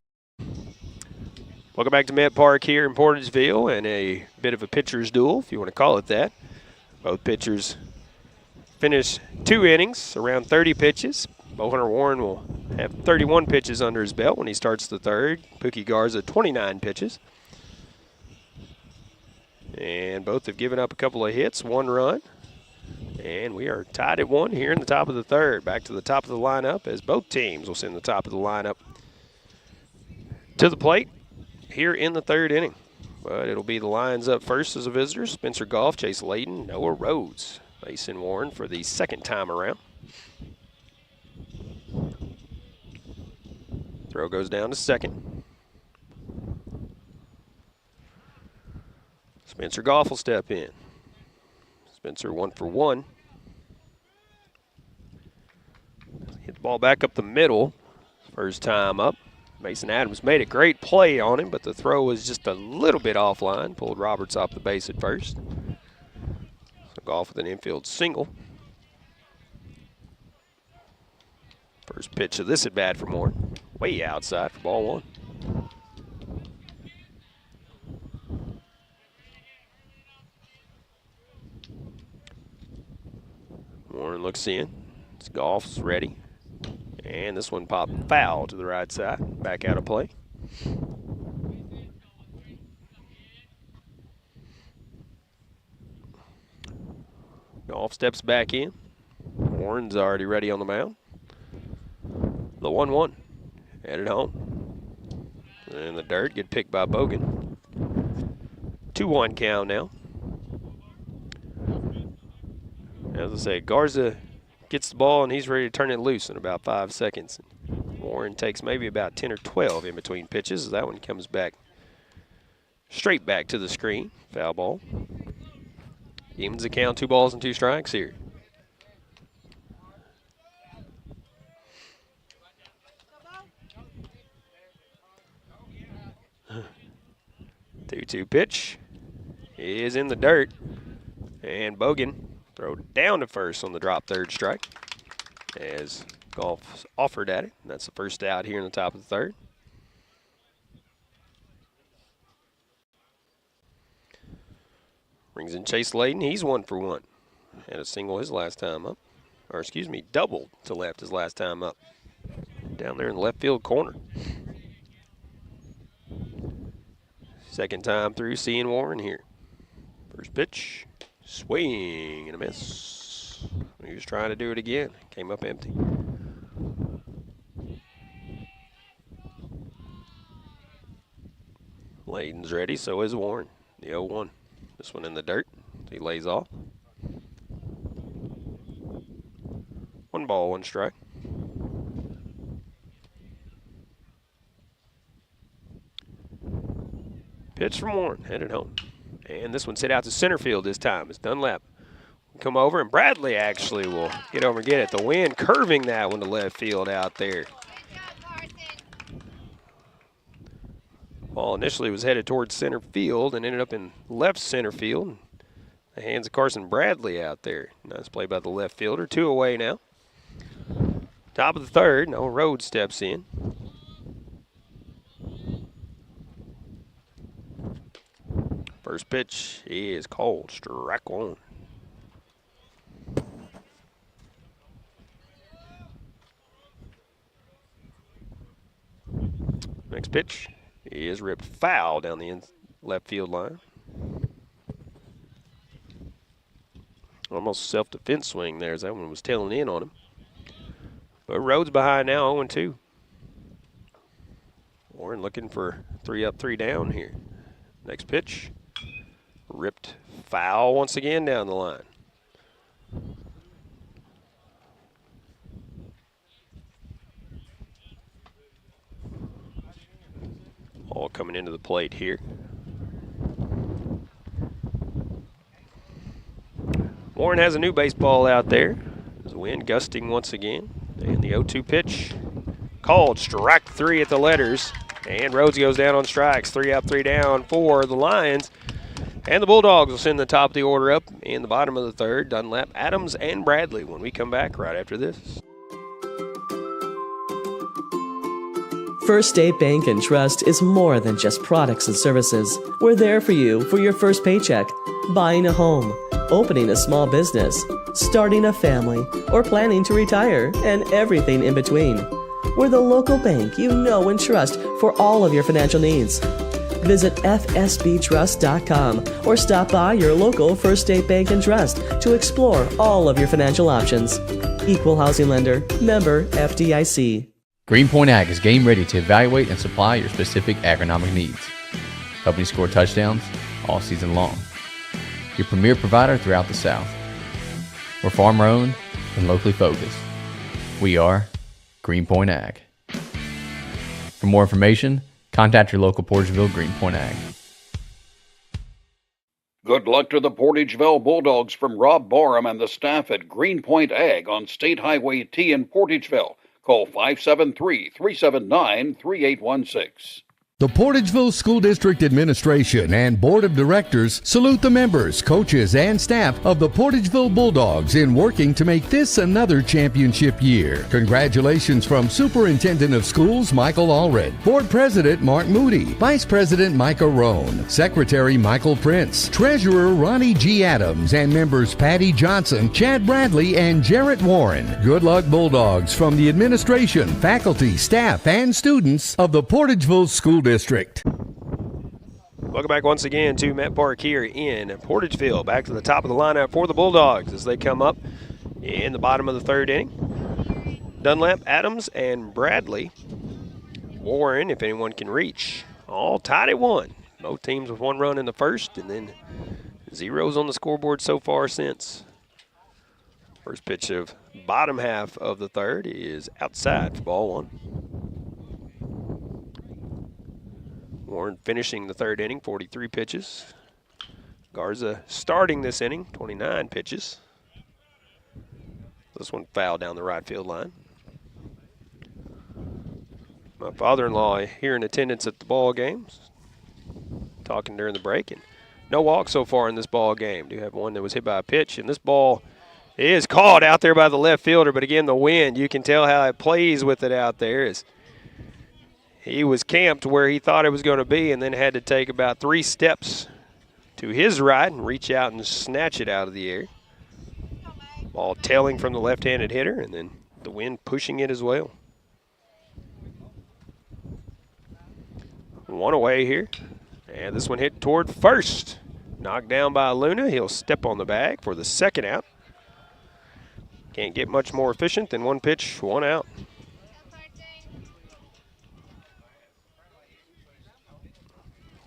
Welcome back to Met Park here in Portageville and a bit of a pitcher's duel, if you want to call it that. Both pitchers finish 2 innings, around 30 pitches. Bowhunter Warren will have 31 pitches under his belt when he starts the third. Pookie Garza, 29 pitches. And both have given up a couple of hits, 1 run. And we are tied at 1 here in the top of the third. Back to the top of the lineup as both teams will send the top of the lineup to the plate here in the third inning. But it'll be the Lions up first as a visitor. Spencer Goff, Chase Layden, Noah Rhodes, Mason Warren for the second time around. Throw goes down to second. Spencer Goff will step in. Spencer 1 for 1. Hit the ball back up the middle. First time up. Mason Adams made a great play on him, but the throw was just a little bit offline. Pulled Roberts off the base at first. So Goff with an infield single. First pitch of this at bat for Moore. Way outside for ball 1. Warren looks in. It's Goff's ready. And this one popped foul to the right side. Back out of play. Goff steps back in. Warren's already ready on the mound. The 1-1. Headed home. And the dirt get picked by Bogan. 2-1 count now. As I say, Garza gets the ball and he's ready to turn it loose in about 5 seconds. Warren takes maybe about 10 or 12 in between pitches. That one comes back straight back to the screen. Foul ball. Evens the count, 2 balls and 2 strikes here. Two pitch is in the dirt, and Bogan throw down to first on the drop third strike as Goff offered at it. And that's the first out here in the top of the third. Brings in Chase Layden. He's 1 for 1. Had a single his last time up. Or, excuse me, doubled to left his last time up. Down there in the left field corner. Second time through seeing Warren here. First pitch. Swing and a miss. He was trying to do it again. Came up empty. Layden's ready, so is Warren. The 0-1. This one in the dirt. He lays off. 1 ball, 1 strike. Pitch from Warren, headed home. And this one's hit out to center field this time. It's Dunlap. Come over, and Bradley actually will get over and get it. The wind curving that one to left field out there. Ball initially was headed towards center field and ended up in left center field. The hands of Carson Bradley out there. Nice play by the left fielder. 2 away now. Top of the third. No Rhodes steps in. First pitch is called strike 1. Next pitch is ripped foul down the left field line. Almost self-defense swing there as that one was tailing in on him. But Rhodes behind now, 0-2. Warren looking for 3 up, 3 down here. Next pitch, ripped foul once again down the line. All coming into the plate here. Warren has a new baseball out there. There's a wind gusting once again. And the 0-2 pitch called strike 3 at the letters. And Rhodes goes down on strikes. 3 up, 3 down for the Lions. And the Bulldogs will send the top of the order up in the bottom of the third. Dunlap, Adams, and Bradley when we come back right after this. First State Bank and Trust is more than just products and services. We're there for you for your first paycheck, buying a home, opening a small business, starting a family, or planning to retire, and everything in between. We're the local bank you know and trust for all of your financial needs. Visit fsbtrust.com or stop by your local First State Bank and Trust to explore all of your financial options. Equal housing lender, member FDIC. Greenpoint Ag is game ready to evaluate and supply your specific agronomic needs, helping you score touchdowns all season long. Your premier provider throughout the South. We're farmer-owned and locally focused. We are Greenpoint Ag. For more information, contact your local Portageville Greenpoint Ag. Good luck to the Portageville Bulldogs from Rob Barham and the staff at Greenpoint Ag on State Highway T in Portageville. Call 573-379-3816. The Portageville School District Administration and Board of Directors salute the members, coaches, and staff of the Portageville Bulldogs in working to make this another championship year. Congratulations from Superintendent of Schools Michael Allred, Board President Mark Moody, Vice President Micah Roan, Secretary Michael Prince, Treasurer Ronnie G. Adams, and members Patty Johnson, Chad Bradley, and Jarrett Warren. Good luck, Bulldogs, from the administration, faculty, staff, and students of the Portageville School District. Welcome back once again to Met Park here in Portageville. Back to the top of the lineup for the Bulldogs as they come up in the bottom of the third inning. Dunlap, Adams, and Bradley. Warren, if anyone can reach. All tied at 1. Both teams with 1 run in the first, and then zeros on the scoreboard so far since. First pitch of bottom half of the third is outside for ball 1. Warren finishing the third inning, 43 pitches. Garza starting this inning, 29 pitches. This one fouled down the right field line. My father-in-law here in attendance at the ball games, talking during the break, and no walk so far in this ball game. Do have one that was hit by a pitch, and this ball is caught out there by the left fielder, but again, the wind, you can tell how it plays with it out there. He was camped where he thought it was going to be and then had to take about 3 steps to his right and reach out and snatch it out of the air. Ball tailing from the left-handed hitter, and then the wind pushing it as well. One away here. And this one hit toward first. Knocked down by Luna. He'll step on the bag for the second out. Can't get much more efficient than one pitch, one out.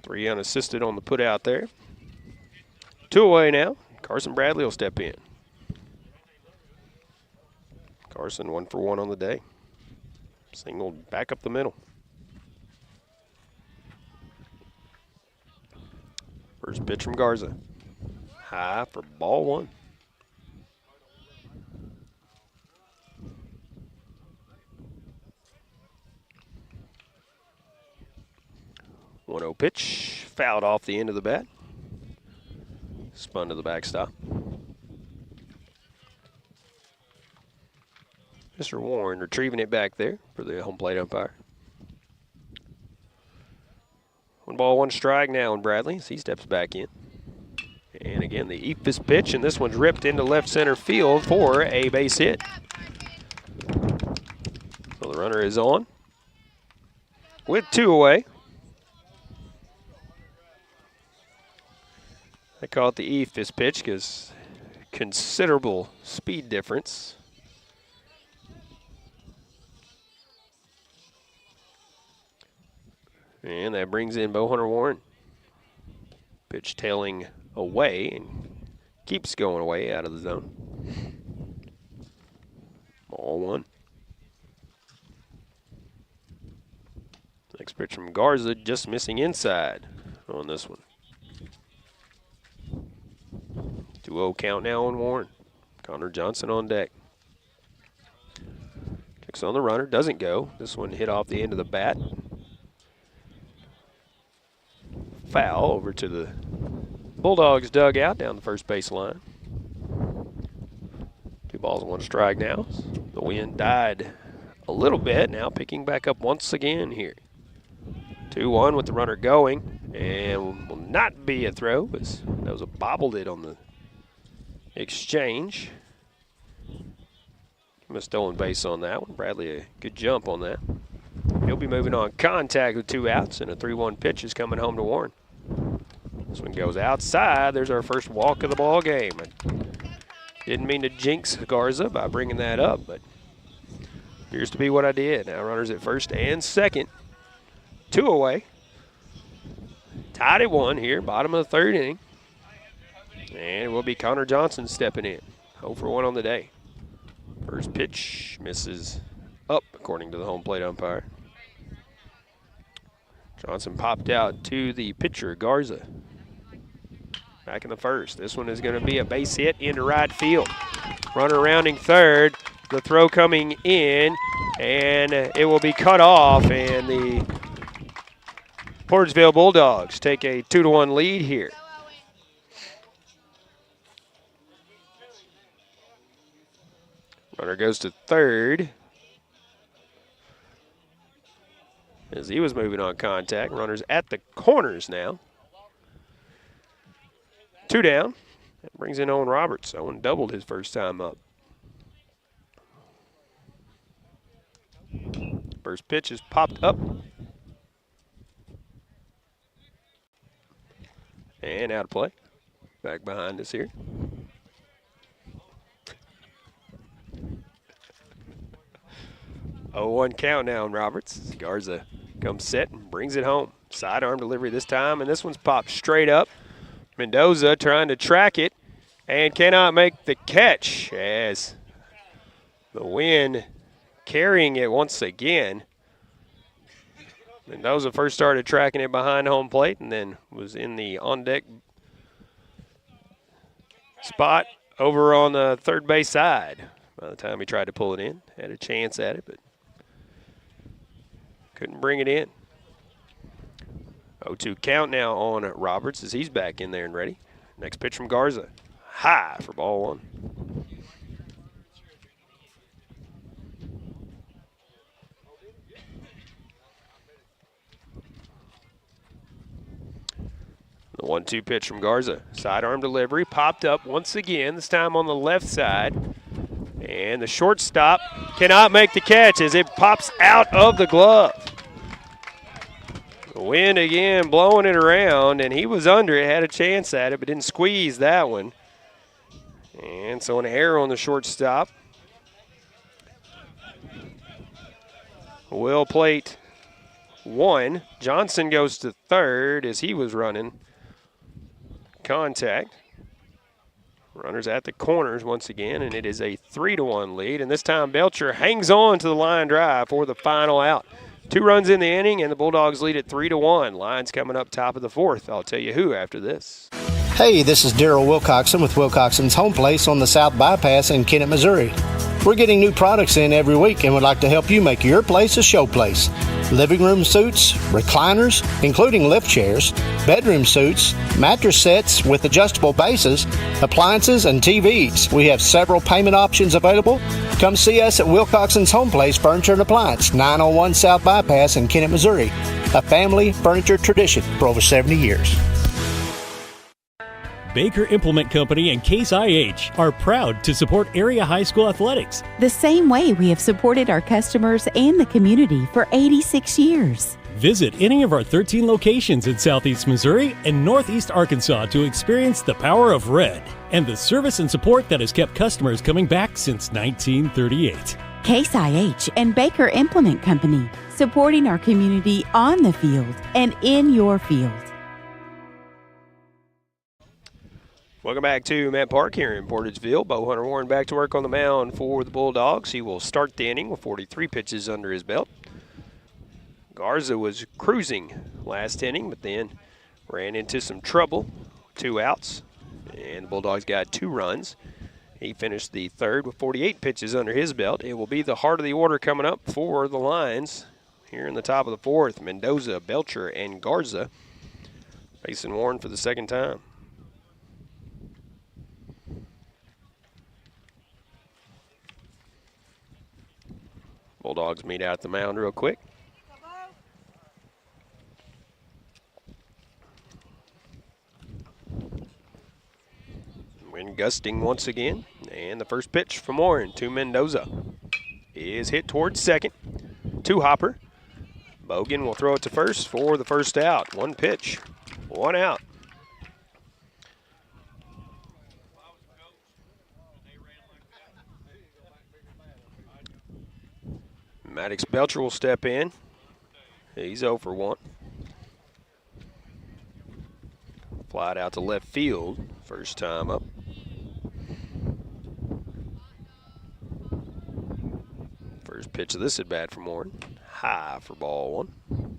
Three unassisted on the put out there. Two away now. Carson Bradley will step in. Carson 1-for-1 on the day. Singled back up the middle. First pitch from Garza. High for ball one. One-0 pitch. Fouled off the end of the bat. Spun to the backstop. Mr. Warren retrieving it back there for the home plate umpire. 1 strike now on Bradley as he steps back in. And again, the Ephus pitch, and this one's ripped into left center field for a base hit. So the runner is on with two away. I call it the Ephus pitch because considerable speed difference. And that brings in Bo Hunter Warren. Pitch tailing away and keeps going away out of the zone. Ball one. Next pitch from Garza, just missing inside on this one. 2-0 count now on Warren. Connor Johnson on deck. Checks on the runner, doesn't go. This one hit off the end of the bat. Foul over to the Bulldogs dugout down the first base line. 2-1 strike now. The wind died a little bit, now picking back up once again here. 2-1 with the runner going, and will not be a throw, as that was a bobbled it on the exchange. A stolen base on that one. Bradley, a good jump on that. He'll be moving on contact with 2 outs, and a 3-1 pitch is coming home to Warren. This one goes outside. There's our first walk of the ball game. I didn't mean to jinx Garza by bringing that up, but appears to be what I did. Now runners at first and second. 2 away. Tied at 1 here, bottom of the third inning. And it will be Connor Johnson stepping in. 0-for-1 on the day. First pitch misses up, according to the home plate umpire. Johnson popped out to the pitcher, Garza. Back in the first. This one is going to be a base hit into right field. Runner rounding third. The throw coming in, and it will be cut off, and the Portageville Bulldogs take a 2-1 lead here. Runner goes to third. As he was moving on contact. Runners at the corners now. 2 down. That brings in Owen Roberts. Owen doubled his first time up. First pitch is popped up. And out of play. Back behind us here. Oh, 1 count now on Roberts. Garza comes set and brings it home. Sidearm delivery this time, and this one's popped straight up. Mendoza trying to track it and cannot make the catch as the wind carrying it once again. Mendoza first started tracking it behind home plate and then was in the on-deck spot over on the third base side. By the time he tried to pull it in, had a chance at it, but couldn't bring it in. 0-2 count now on Roberts as he's back in there and ready. Next pitch from Garza. High for ball one. The 1-2 pitch from Garza. Sidearm delivery, popped up once again, this time on the left side. And the shortstop cannot make the catch as it pops out of the glove. The wind again blowing it around, and he was under it, had a chance at it, but didn't squeeze that one. And so an error on the shortstop. Will plate 1. Johnson goes to third as he was running. Contact. Runners at the corners once again, and it is a 3-1 lead. And this time Belcher hangs on to the line drive for the final out. 2 runs in the inning, and the Bulldogs lead at 3-1. Lions coming up top of the 4th. I'll tell you who after this. Hey, this is Daryl Wilcoxon with Wilcoxon's Home Place on the South Bypass in Kennett, Missouri. We're getting new products in every week and would like to help you make your place a show place. Living room suites, recliners, including lift chairs, bedroom suites, mattress sets with adjustable bases, appliances, and TVs. We have several payment options available. Come see us at Wilcoxon's Home Place Furniture and Appliance, 901 South Bypass in Kennett, Missouri. A family furniture tradition for over 70 years. Baker Implement Company and Case IH are proud to support area high school athletics. The same way we have supported our customers and the community for 86 years. Visit any of our 13 locations in Southeast Missouri and Northeast Arkansas to experience the power of red and the service and support that has kept customers coming back since 1938. Case IH and Baker Implement Company, supporting our community on the field and in your field. Welcome back to Met Park here in Portageville. Bo Hunter Warren back to work on the mound for the Bulldogs. He will start the inning with 43 pitches under his belt. Garza was cruising last inning, but then ran into some trouble. 2 outs, and the Bulldogs got 2 runs. He finished the 3rd with 48 pitches under his belt. It will be the heart of the order coming up for the Lions here in the top of the 4th. Mendoza, Belcher, and Garza facing Warren for the 2nd time. Bulldogs meet out at the mound real quick. Wind gusting once again. And the first pitch from Warren to Mendoza is hit towards second. 2-hopper. Bogan will throw it to first for the first out. 1 pitch, 1 out. Maddox Belcher will step in. He's 0 for 1. Fly it out to left field. First time up. First pitch of this at bat from Warren. High for ball 1.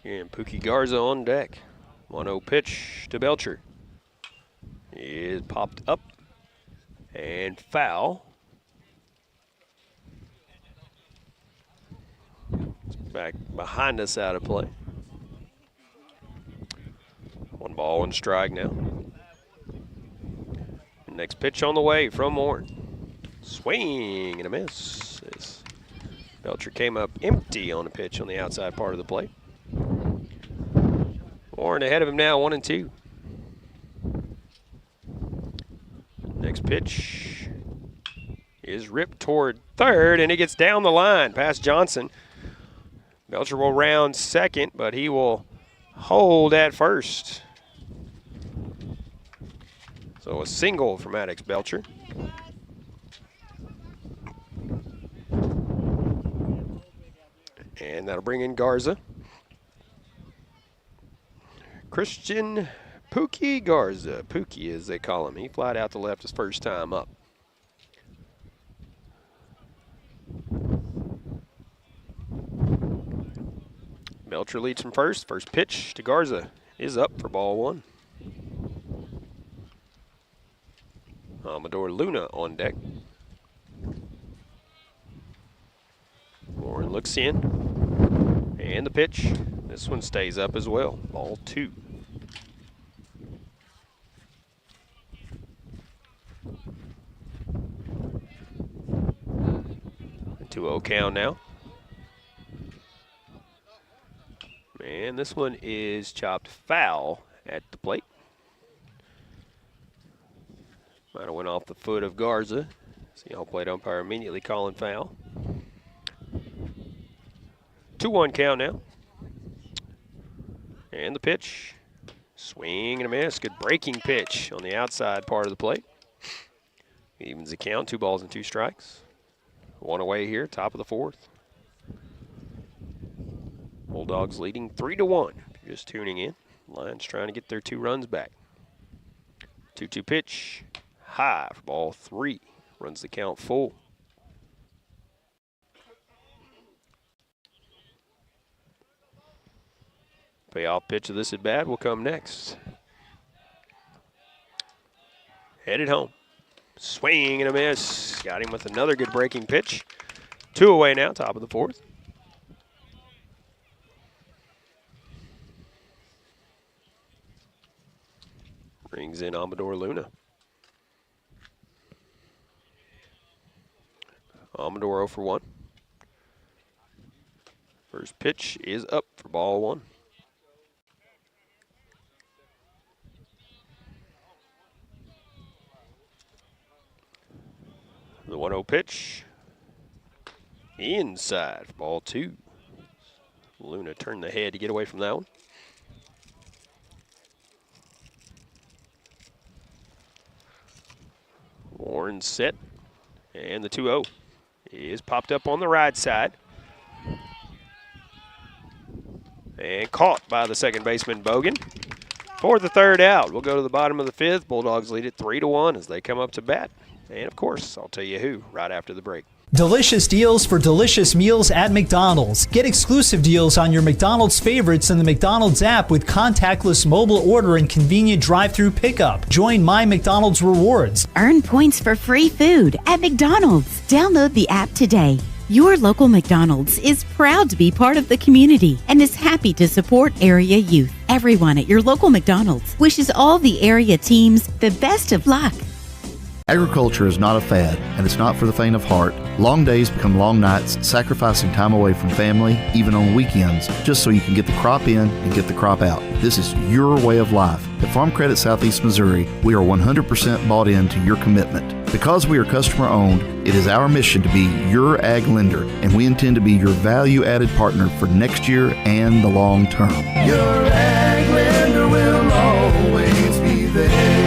And Pookie Garza on deck. 1-0 pitch to Belcher. Is popped up and foul. It's back behind us out of play. 1 ball, 1 strike now. Next pitch on the way from Warren. Swing and a miss. As Belcher came up empty on the pitch on the outside part of the plate. Warren ahead of him now, 1-2. Next pitch is ripped toward third, and it gets down the line past Johnson. Belcher will round second, but he will hold at first. So a single for Maddox Belcher. And that'll bring in Garza. Christian Pookie Garza. Pookie, as they call him. He flied out to left his first time up. Belcher leads from first. First pitch to Garza is up for ball 1. Amador Luna on deck. Warren looks in. And the pitch. This one stays up as well. Ball 2. 2-0 count now. And this one is chopped foul at the plate. Might have went off the foot of Garza. See home plate umpire immediately calling foul. 2-1 count now. And the pitch. Swing and a miss. Good breaking pitch on the outside part of the plate. Evens the count. 2 balls and 2 strikes. 1 away here, top of the 4th. Bulldogs leading 3-1. If you're just tuning in, Lions trying to get their 2 runs back. 2-2 pitch. High for ball 3. Runs the count full. Payoff pitch of this at bat will come next. Headed home. Swing and a miss. Got him with another good breaking pitch. 2 away now, top of the 4th. Brings in Amador Luna. Amador 0 for 1. First pitch is up for ball 1. The 1-0 pitch. Inside for ball 2. Luna turned the head to get away from that one. Warren set. And the 2-0 is popped up on the right side. And caught by the second baseman, Bogan. For the 3rd out, we'll go to the bottom of the 5th. Bulldogs lead it 3-1 as they come up to bat. And, of course, I'll tell you who right after the break. Delicious deals for delicious meals at McDonald's. Get exclusive deals on your McDonald's favorites in the McDonald's app with contactless mobile order and convenient drive-through pickup. Join My McDonald's Rewards. Earn points for free food at McDonald's. Download the app today. Your local McDonald's is proud to be part of the community and is happy to support area youth. Everyone at your local McDonald's wishes all the area teams the best of luck. Agriculture is not a fad, and it's not for the faint of heart. Long days become long nights, sacrificing time away from family, even on weekends, just so you can get the crop in and get the crop out. This is your way of life. At Farm Credit Southeast Missouri, we are 100% bought into your commitment. Because we are customer owned, it is our mission to be your ag lender, and we intend to be your value-added partner for next year and the long term. Your ag lender will always be there.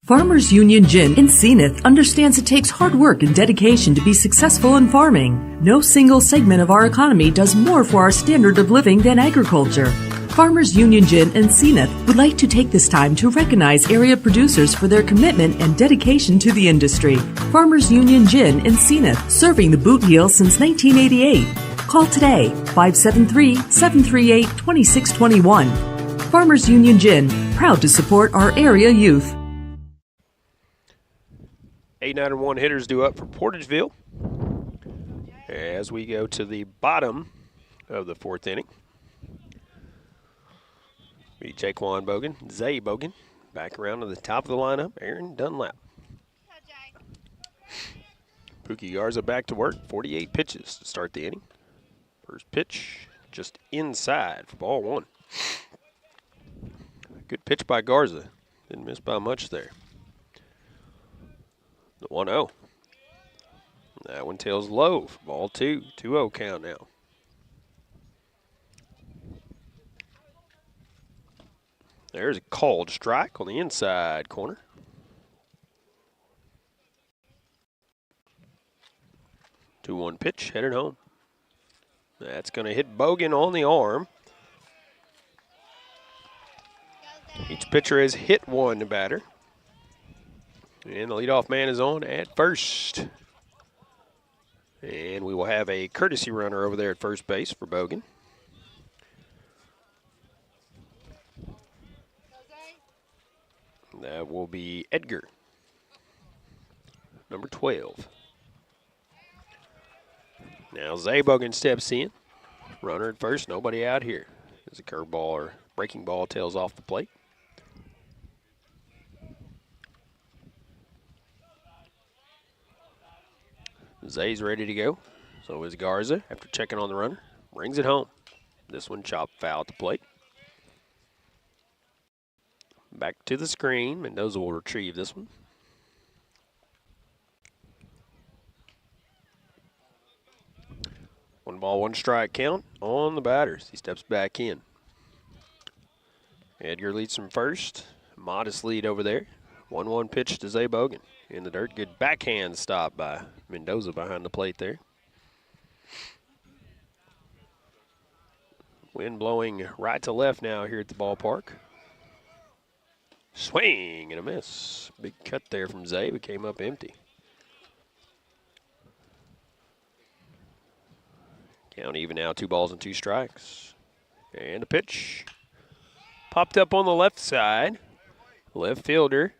Farmers Union Gin in Senath understands it takes hard work and dedication to be successful in farming. No single segment of our economy does more for our standard of living than agriculture. Farmers Union Gin in Senath would like to take this time to recognize area producers for their commitment and dedication to the industry. Farmers Union Gin in Senath, serving the boot heel since 1988. Call today, 573-738-2621. Farmers Union Gin, proud to support our area youth. 8, 9, and 1 hitters due up for Portageville as we go to the bottom of the 4th inning. Be Jaquan Bogan, Zay Bogan, back around to the top of the lineup, Aaron Dunlap. Pookie Garza back to work, 48 pitches to start the inning. First pitch, just inside for ball 1. Good pitch by Garza, didn't miss by much there. The 1-0. That one tails low for ball 2. 2-0 count now. There's a called strike on the inside corner. Two 2-1 pitch headed home. That's going to hit Bogan on the arm. Each pitcher has hit one batter. And the leadoff man is on at first. And we will have a courtesy runner over there at first base for Bogan. That will be Edgar, number 12. Now Zay Bogan steps in. Runner at first, nobody out here. As a curveball or breaking ball tails off the plate. Zay's ready to go. So is Garza after checking on the runner. brings it home. This one chopped foul at the plate. Back to the screen. Mendoza will retrieve this one. One ball, one strike count on the batters. He steps back in. Edgar leads from first. Modest lead over there. 1-1 pitch to Zay Bogan. In the dirt. Good backhand stop by Mendoza behind the plate there. Wind blowing right to left now here at the ballpark. Swing and a miss. Big cut there from Zay, but came up empty. Count even now, 2 balls and 2 strikes. And a pitch. Popped up on the left side. Left fielder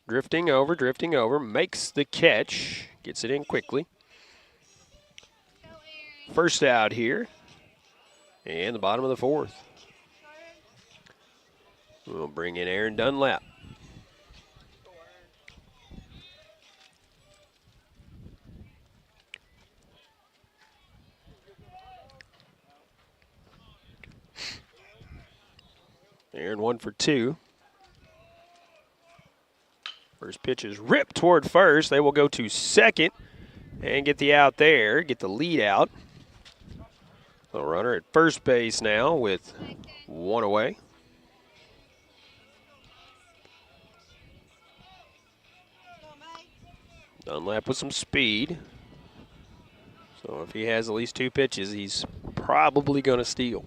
drifting over, makes the catch. Gets it in quickly. First out here. And the bottom of the 4th. We'll bring in Aaron Dunlap. Aaron 1 for 2. First pitch is ripped toward first. They will go to second and get the out there, get the lead out. The runner at first base now with 1 away. Dunlap with some speed. So if he has at least 2 pitches, he's probably going to steal.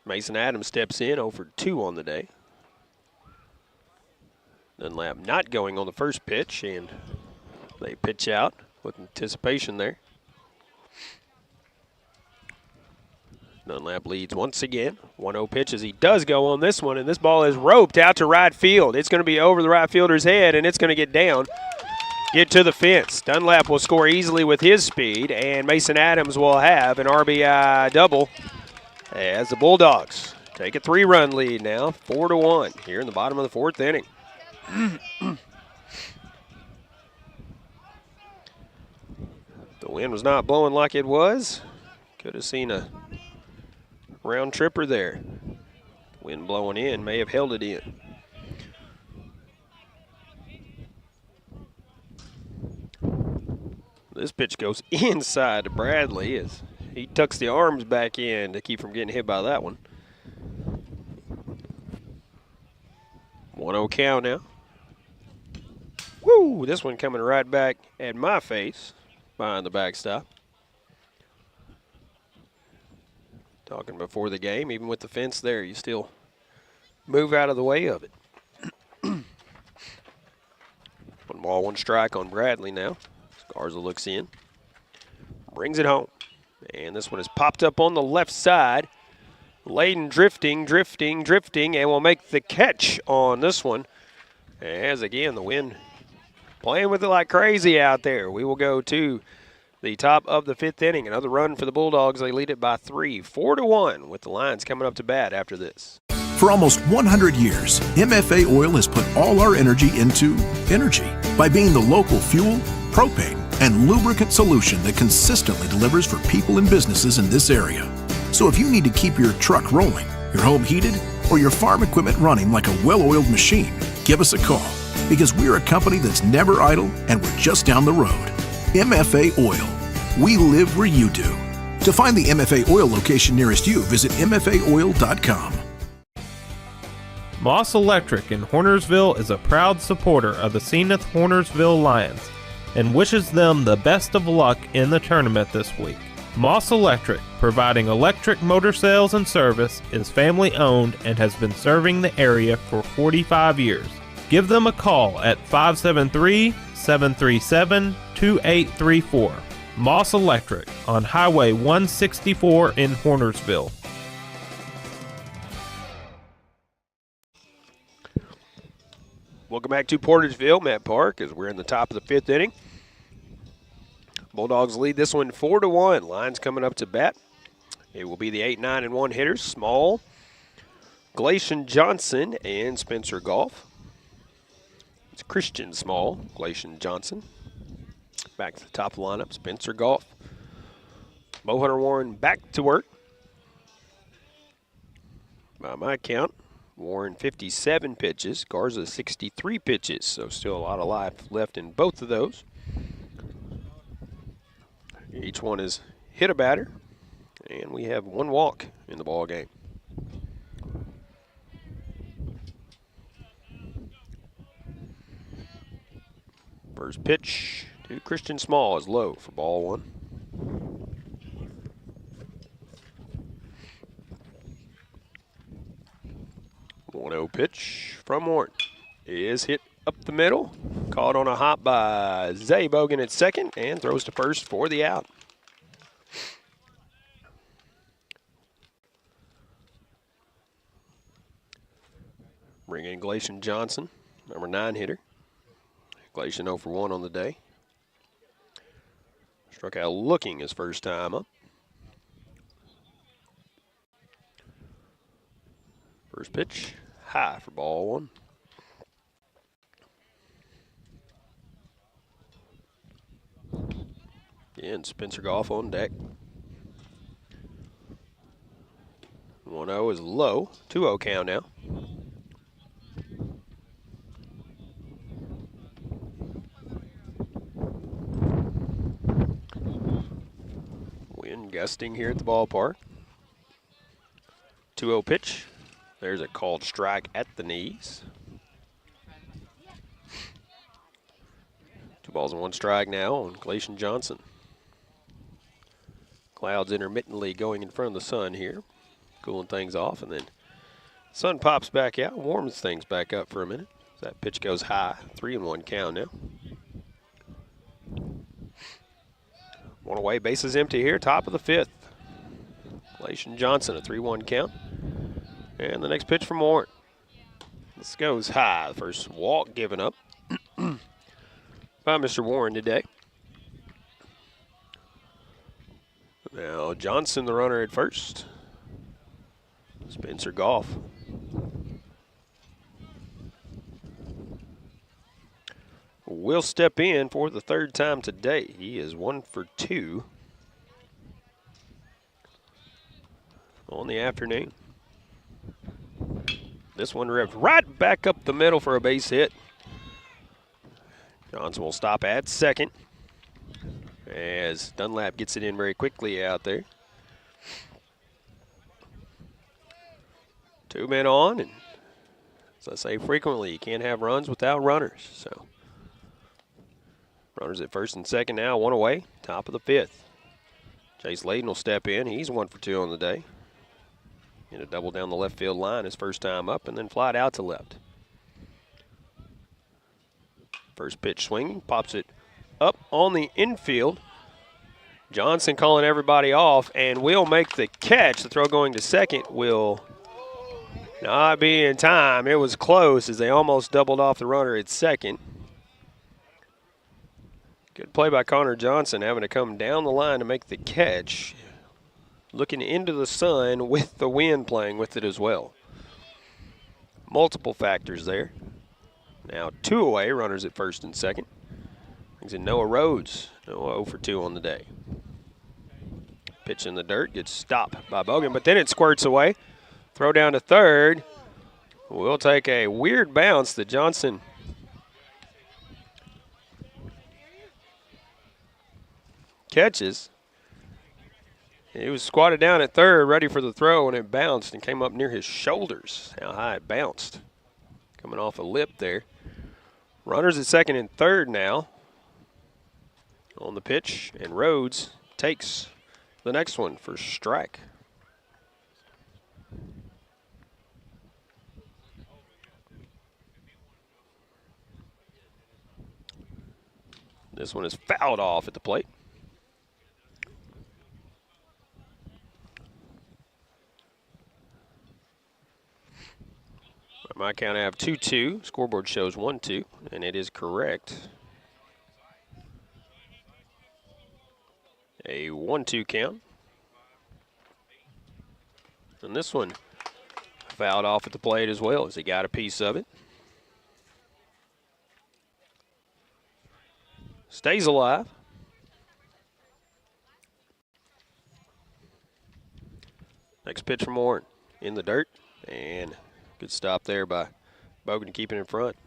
Mason Adams steps in, 0 for 2 on the day. Dunlap not going on the first pitch, and they pitch out with anticipation there. Dunlap leads once again. 1-0 pitch as he does go on this one, and this ball is roped out to right field. It's going to be over the right fielder's head, and it's going to get down, get to the fence. Dunlap will score easily with his speed, and Mason Adams will have an RBI double as the Bulldogs take a 3-run lead now, 4-1 here in the bottom of the 4th inning. The wind was not blowing like it was. Could have seen a round tripper there. Wind blowing in may have held it in. This pitch goes inside to Bradley as he tucks the arms back in to keep from getting hit by that one. 1-0 count now. Woo! This one coming right back at my face behind the backstop. Talking before the game, even with the fence there, you still move out of the way of it. 1 ball, 1 strike on Bradley now. Garza looks in, brings it home. And this one is popped up on the left side. Layden drifting, and will make the catch on this one. As again, the wind playing with it like crazy out there. We will go to the top of the 5th inning. Another run for the Bulldogs. They lead it by 3, 4-1, with the Lions coming up to bat after this. For almost 100 years, MFA Oil has put all our energy into energy by being the local fuel, propane, and lubricant solution that consistently delivers for people and businesses in this area. So if you need to keep your truck rolling, your home heated, or your farm equipment running like a well-oiled machine, give us a call, because we're a company that's never idle and we're just down the road. MFA Oil. We live where you do. To find the MFA Oil location nearest you, visit mfaoil.com. Moss Electric in Hornersville is a proud supporter of the Senath Hornersville Lions and wishes them the best of luck in the tournament this week. Moss Electric, providing electric motor sales and service, is family owned and has been serving the area for 45 years. Give them a call at 573-737-2834. Moss Electric on Highway 164 in Hornersville. Welcome back to Portageville, Matt Park, as we're in the top of the 5th inning. Bulldogs lead this one 4-1. Lions coming up to bat. It will be the 8, 9, and 1 hitters. Small, Glacian Johnson, and Spencer Goff. It's Christian Small, Glacian Johnson. Back to the top of the lineup, Spencer Goff. Bo Hunter Warren back to work. By my count, Warren 57 pitches, Garza 63 pitches, so still a lot of life left in both of those. Each one has hit a batter, and we have one walk in the ball game. First pitch to Christian Small is low for ball one. 1-0 pitch from Warren is hit up the middle. Caught on a hop by Zay Bogan at second and throws to first for the out. Bring in Glacian Johnson, number 9 hitter. Glacian 0 for 1 on the day. Struck out looking his first time up. First pitch, high for ball one. Again, Spencer Goff on deck. 1-0 is low. 2-0 count now. Wind gusting here at the ballpark. 2-0 pitch. There's a called strike at the knees. 2 balls and 1 strike now on Glacian Johnson. Clouds intermittently going in front of the sun here, cooling things off, and then sun pops back out, warms things back up for a minute. That pitch goes high, 3-1 count now. 1 away, bases empty here, top of the 5th. Glacian Johnson, a 3-1 count. And the next pitch from Warren. This goes high. The first walk given up by Mr. Warren today. Now Johnson, the runner at first. Spencer Goff. Will step in for the 3rd time today. He is 1 for 2 on the afternoon. This one ripped right back up the middle for a base hit. Johnson will stop at second as Dunlap gets it in very quickly out there. 2 men on, and as I say frequently, you can't have runs without runners. So runners at first and second now, 1 away, top of the 5th. Chase Layden will step in. He's 1 for 2 on the day. In a double down the left field line his first time up, and then fly it out to left. First pitch swinging, pops it up on the infield. Johnson calling everybody off and will make the catch. The throw going to second will not be in time. It was close as they almost doubled off the runner at second. Good play by Connor Johnson, having to come down the line to make the catch. Looking into the sun with the wind playing with it as well. Multiple factors there. Now 2 away, runners at first and second. Brings in Noah Rhodes. Noah 0 for 2 on the day. Pitch in the dirt, gets stopped by Bogan, but then it squirts away. Throw down to third. We'll take a weird bounce that Johnson catches. He was squatted down at third, ready for the throw, and it bounced and came up near his shoulders. How high it bounced. Coming off a lip there. Runners at second and third now on the pitch, and Rhodes takes the next one for strike. This one is fouled off at the plate. By my count, I have 2-2. Scoreboard shows 1-2, and it is correct. A 1-2 count. And this one fouled off at the plate as well as he got a piece of it. Stays alive. Next pitch from Warren in the dirt, and good stop there by Bogan to keep it in front.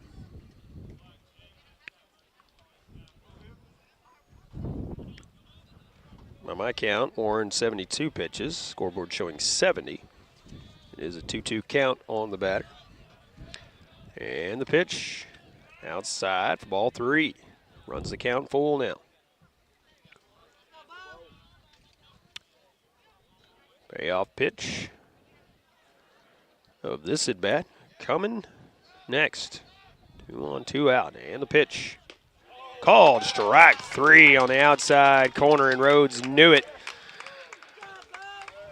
By my count, Warren 72 pitches, scoreboard showing 70. It is a 2-2 count on the batter. And the pitch outside for ball 3. Runs the count full now. Payoff pitch of this at bat coming next. 2 on, 2 out, and the pitch. Called strike 3 on the outside corner, and Rhodes knew it.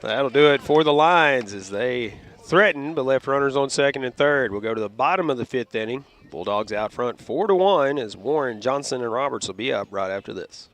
That'll do it for the Lions as they threatened but left runners on second and third. We'll go to the bottom of the 5th inning. Bulldogs out front 4-1 as Warren, Johnson, and Roberts will be up right after this.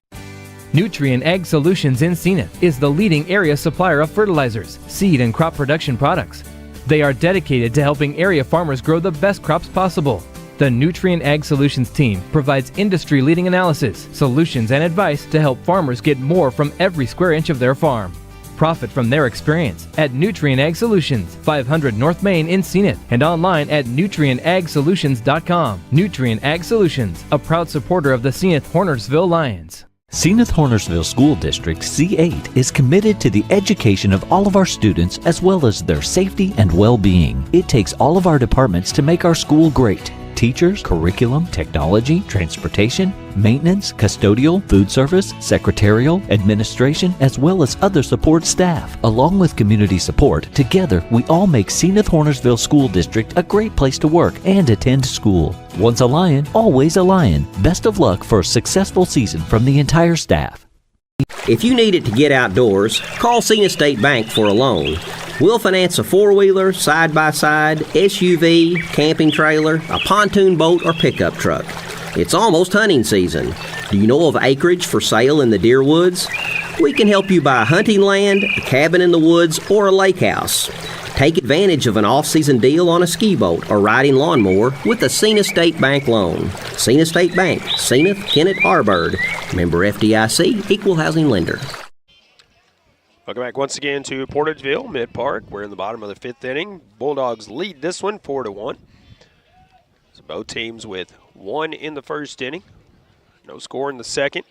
Nutrien Ag Solutions in Senath is the leading area supplier of fertilizers, seed, and crop production products. They are dedicated to helping area farmers grow the best crops possible. The Nutrien Ag Solutions team provides industry-leading analysis, solutions, and advice to help farmers get more from every square inch of their farm. Profit from their experience at Nutrien Ag Solutions, 500 North Main in Senath, and online at nutrienagsolutions.com. Nutrien Ag Solutions, a proud supporter of the Senath Hornersville Lions. Senath Hornersville School District C8 is committed to the education of all of our students as well as their safety and well-being. It takes all of our departments to make our school great. Teachers, curriculum, technology, transportation, maintenance, custodial, food service, secretarial, administration, as well as other support staff. Along with community support, together we all make Senath Hornersville School District a great place to work and attend school. Once a Lion, always a Lion. Best of luck for a successful season from the entire staff. If you need it to get outdoors, call Senath State Bank for a loan. We'll finance a 4-wheeler, side-by-side, SUV, camping trailer, a pontoon boat, or pickup truck. It's almost hunting season. Do you know of acreage for sale in the deer woods? We can help you buy hunting land, a cabin in the woods, or a lake house. Take advantage of an off-season deal on a ski boat or riding lawnmower with a Senath State Bank loan. Senath State Bank, Senath, Kennett, Arbird. Member FDIC, Equal Housing Lender. Welcome back once again to Portageville Mid-Park. We're in the bottom of the 5th inning. Bulldogs lead this one 4-1. So both teams with 1 in the 1st inning. No score in the 2nd.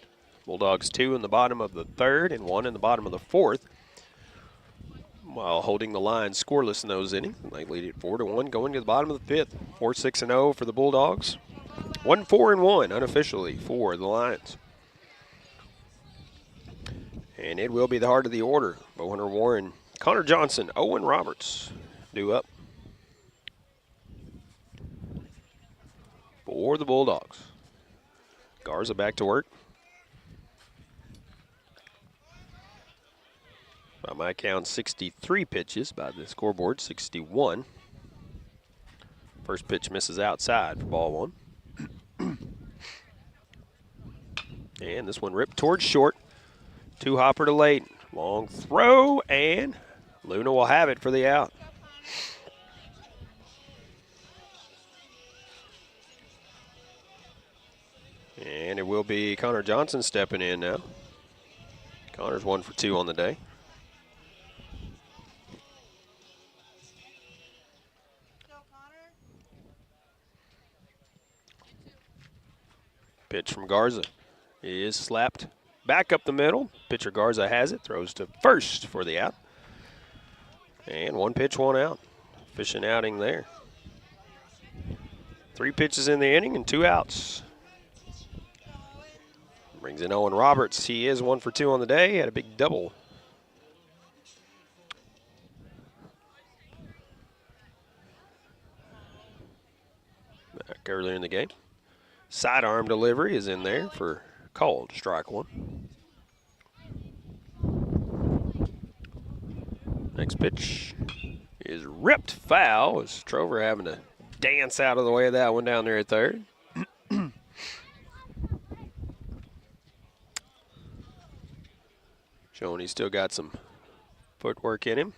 Bulldogs 2 in the bottom of the 3rd and 1 in the bottom of the 4th. While holding the Lions scoreless in those innings. They lead it 4-1 going to the bottom of the 5th. 4-6-0 for the Bulldogs. 1-4-1 unofficially for the Lions. And it will be the heart of the order. Bohunter Warren, Connor Johnson, Owen Roberts due up for the Bulldogs. Garza back to work. By my count, 63 pitches by the scoreboard, 61. First pitch misses outside for ball 1. And this one ripped towards short. 2-hopper to Layton. Long throw, and Luna will have it for the out. And it will be Connor Johnson stepping in now. Connor's 1 for 2 on the day. Pitch from Garza is slapped back up the middle. Pitcher Garza has it, throws to first for the out. And 1 pitch, 1 out. Efficient outing there. 3 pitches in the inning and 2 outs. Brings in Owen Roberts. He is 1 for 2 on the day. Had a big double. Back earlier in the game. Sidearm delivery is in there for called strike 1. Next pitch is ripped foul as Trover having to dance out of the way of that one down there at third. Showing he's still got some footwork in him.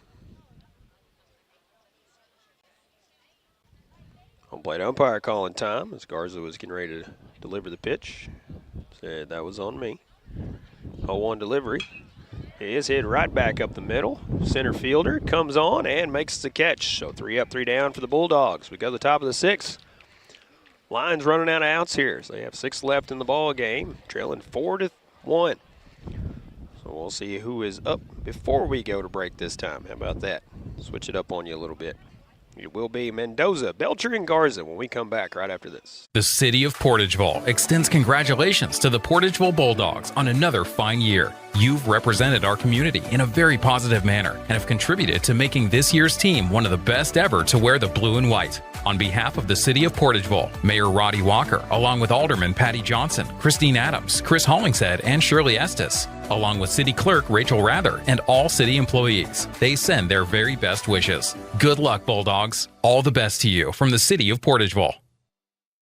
Home plate umpire calling time as Garza was getting ready to deliver the pitch. Said that was on me. 0-1 delivery. is hit right back up the middle. Center fielder comes on and makes the catch. So 3 up, 3 down for the Bulldogs. We go to the top of the 6th. Lions running out of outs here. So they have 6 left in the ball game, trailing 4-1. So we'll see who is up before we go to break this time. How about that? Switch it up on you a little bit. It will be Mendoza, Belcher, and Garza when we come back right after this. The City of Portageville extends congratulations to the Portageville Bulldogs on another fine year. You've represented our community in a very positive manner and have contributed to making this year's team one of the best ever to wear the blue and white. On behalf of the City of Portageville, Mayor Roddy Walker, along with Alderman Patty Johnson, Christine Adams, Chris Hollingshead, and Shirley Estes, along with City Clerk Rachel Rather and all city employees, they send their very best wishes. Good luck, Bulldogs. All the best to you from the City of Portageville.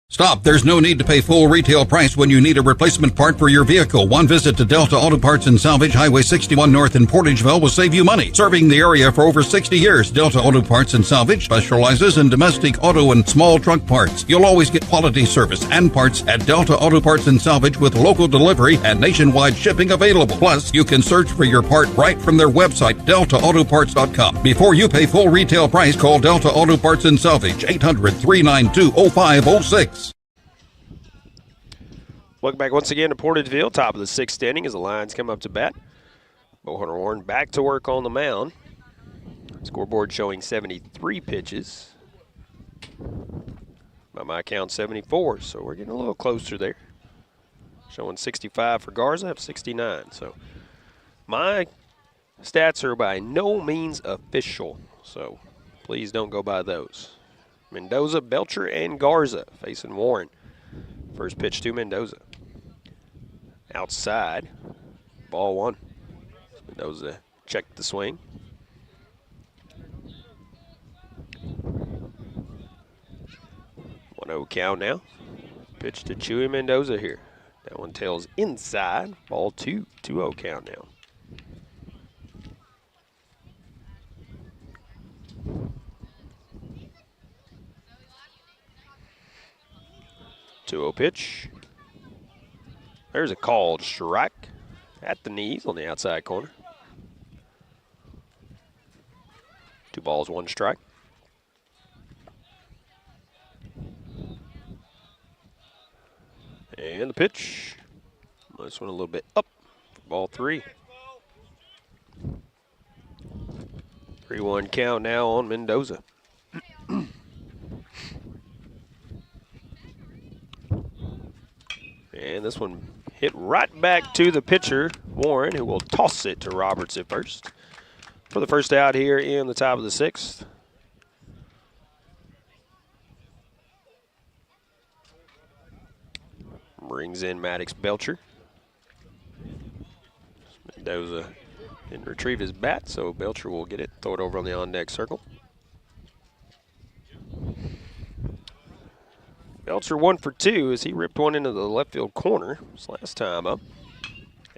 Stop. There's no need to pay full retail price when you need a replacement part for your vehicle. One visit to Delta Auto Parts and Salvage, Highway 61 North in Portageville will save you money. Serving the area for over 60 years, Delta Auto Parts and Salvage specializes in domestic auto and small truck parts. You'll always get quality service and parts at Delta Auto Parts and Salvage with local delivery and nationwide shipping available. Plus, you can search for your part right from their website, deltaautoparts.com. Before you pay full retail price, call Delta Auto Parts and Salvage, 800-392-0506. Welcome back once again to Portageville, top of the 6th inning as the Lions come up to bat. Bullhorn Warren back to work on the mound. Scoreboard showing 73 pitches. By my count, 74, so we're getting a little closer there. Showing 65 for Garza, I have 69. So my stats are by no means official, so please don't go by those. Mendoza, Belcher, and Garza facing Warren. First pitch to Mendoza. Outside, ball 1. Mendoza checked the swing. One 0 count now. Pitch to Chewy Mendoza here. That one tails inside. Ball 2, 2-0 count now. Pitch. There's a called strike at the knees on the outside corner. 2 balls, 1 strike. And the pitch. This one a little bit up for ball 3. 3-1 count now on Mendoza. And this one hit right back to the pitcher, Warren, who will toss it to Roberts at first for the first out here in the top of the 6th. Brings in Maddox Belcher. Mendoza didn't retrieve his bat, so Belcher will get it, throw it over on the on-deck circle. Belcher 1 for 2 as he ripped one into the left field corner his last time up.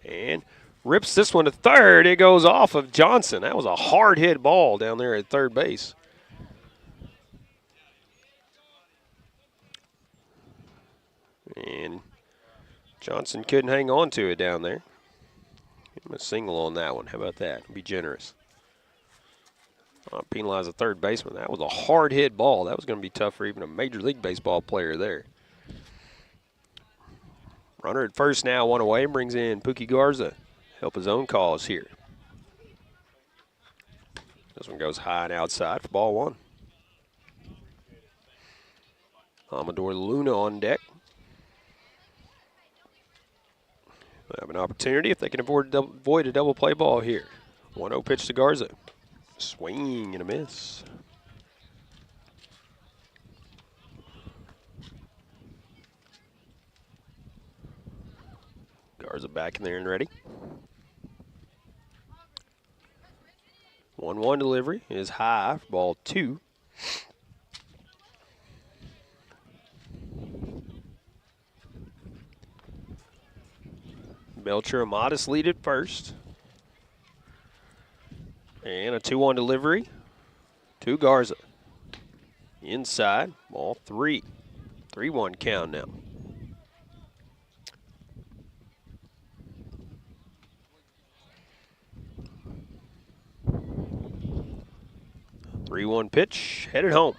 And rips this one to third. It goes off of Johnson. That was a hard hit ball down there at third base. And Johnson couldn't hang on to it down there. Give him a single on that one. How about that? Be generous. Penalize a third baseman. That was a hard hit ball. That was going to be tough for even a Major League Baseball player there. Runner at first now, 1 away, brings in Pookie Garza. Help his own cause here. This one goes high and outside for ball 1. Amador Luna on deck. They'll have an opportunity if they can avoid a double play ball here. 1-0 pitch to Garza. Swing and a miss. Garza back in there and ready. 1-1 delivery is high for ball 2. Belcher a modest lead at first. And a 2-1 delivery to Garza. Inside, ball 3. 3-1 count now. 3-1 pitch, headed home.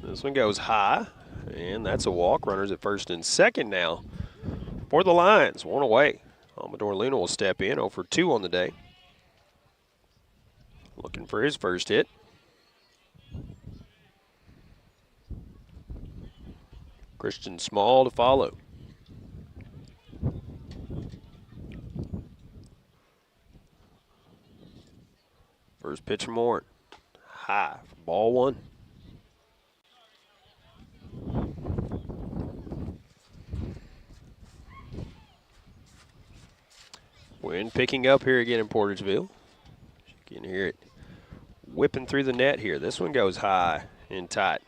This one goes high, and that's a walk. Runners at first and second now for the Lions. One away. Amador Luna will step in, 0 for 2 on the day. Looking for his first hit. Christian Small to follow. First pitch from Warren. High for ball 1. Wind picking up here again in Portageville. You can hear it whipping through the net here. This one goes high and tight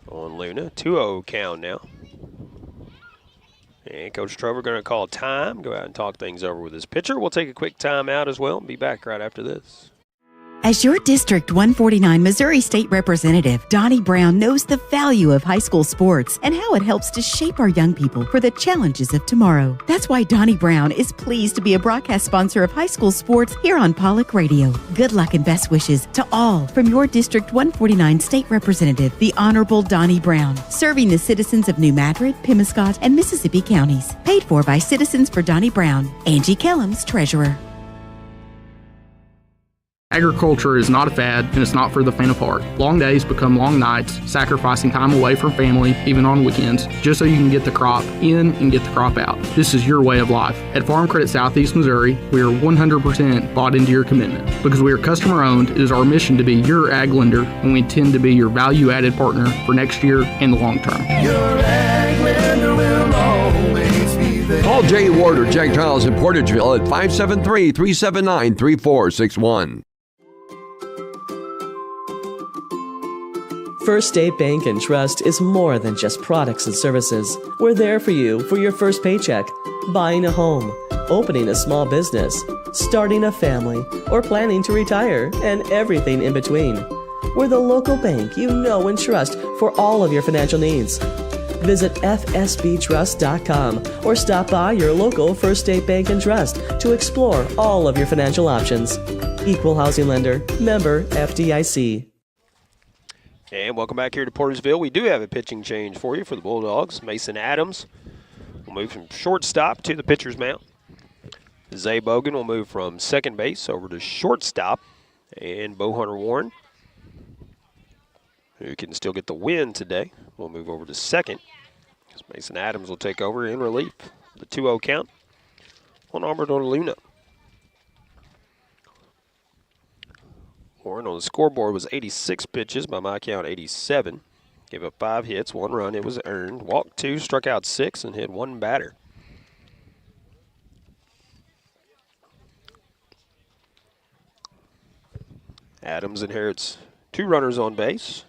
on Luna. 2-0 count now. And Coach Trover going to call time, go out and talk things over with his pitcher. We'll take a quick timeout as well and be back right after this. As your District 149 Missouri State Representative, Donnie Brown knows the value of high school sports and how it helps to shape our young people for the challenges of tomorrow. That's why Donnie Brown is pleased to be a broadcast sponsor of high school sports here on Pollock Radio. Good luck and best wishes to all from your District 149 State Representative, the Honorable Donnie Brown, serving the citizens of New Madrid, Pemiscot, and Mississippi counties. Paid for by Citizens for Donnie Brown. Angie Kellums, Treasurer. Agriculture is not a fad, and it's not for the faint of heart. Long days become long nights, sacrificing time away from family, even on weekends, just so you can get the crop in and get the crop out. This is your way of life. At Farm Credit Southeast Missouri, we are 100% bought into your commitment. Because we are customer-owned, it is our mission to be your ag lender, and we intend to be your value-added partner for next year and the long term. Your ag lender will always be there. Call Jay Ward or Jack Giles in Portageville at 573-379-3461. First State Bank and Trust is more than just products and services. We're there for you for your first paycheck, buying a home, opening a small business, starting a family, or planning to retire, and everything in between. We're the local bank you know and trust for all of your financial needs. Visit fsbtrust.com or stop by your local First State Bank and Trust to explore all of your financial options. Equal housing lender, member FDIC. And welcome back here to Portageville. We do have a pitching change for you for the Bulldogs. Mason Adams will move from shortstop to the pitcher's mound. Zay Bogan will move from second base over to shortstop. And Bo Hunter Warren, who can still get the win today, will move over to second. Mason Adams will take over in relief. The 2-0 count on Amador Luna. Warren on the scoreboard was 86 pitches, by my count 87. Gave up 5 hits, 1 run, it was earned. Walked 2, struck out 6, and hit 1 batter. Adams inherits 2 runners on base.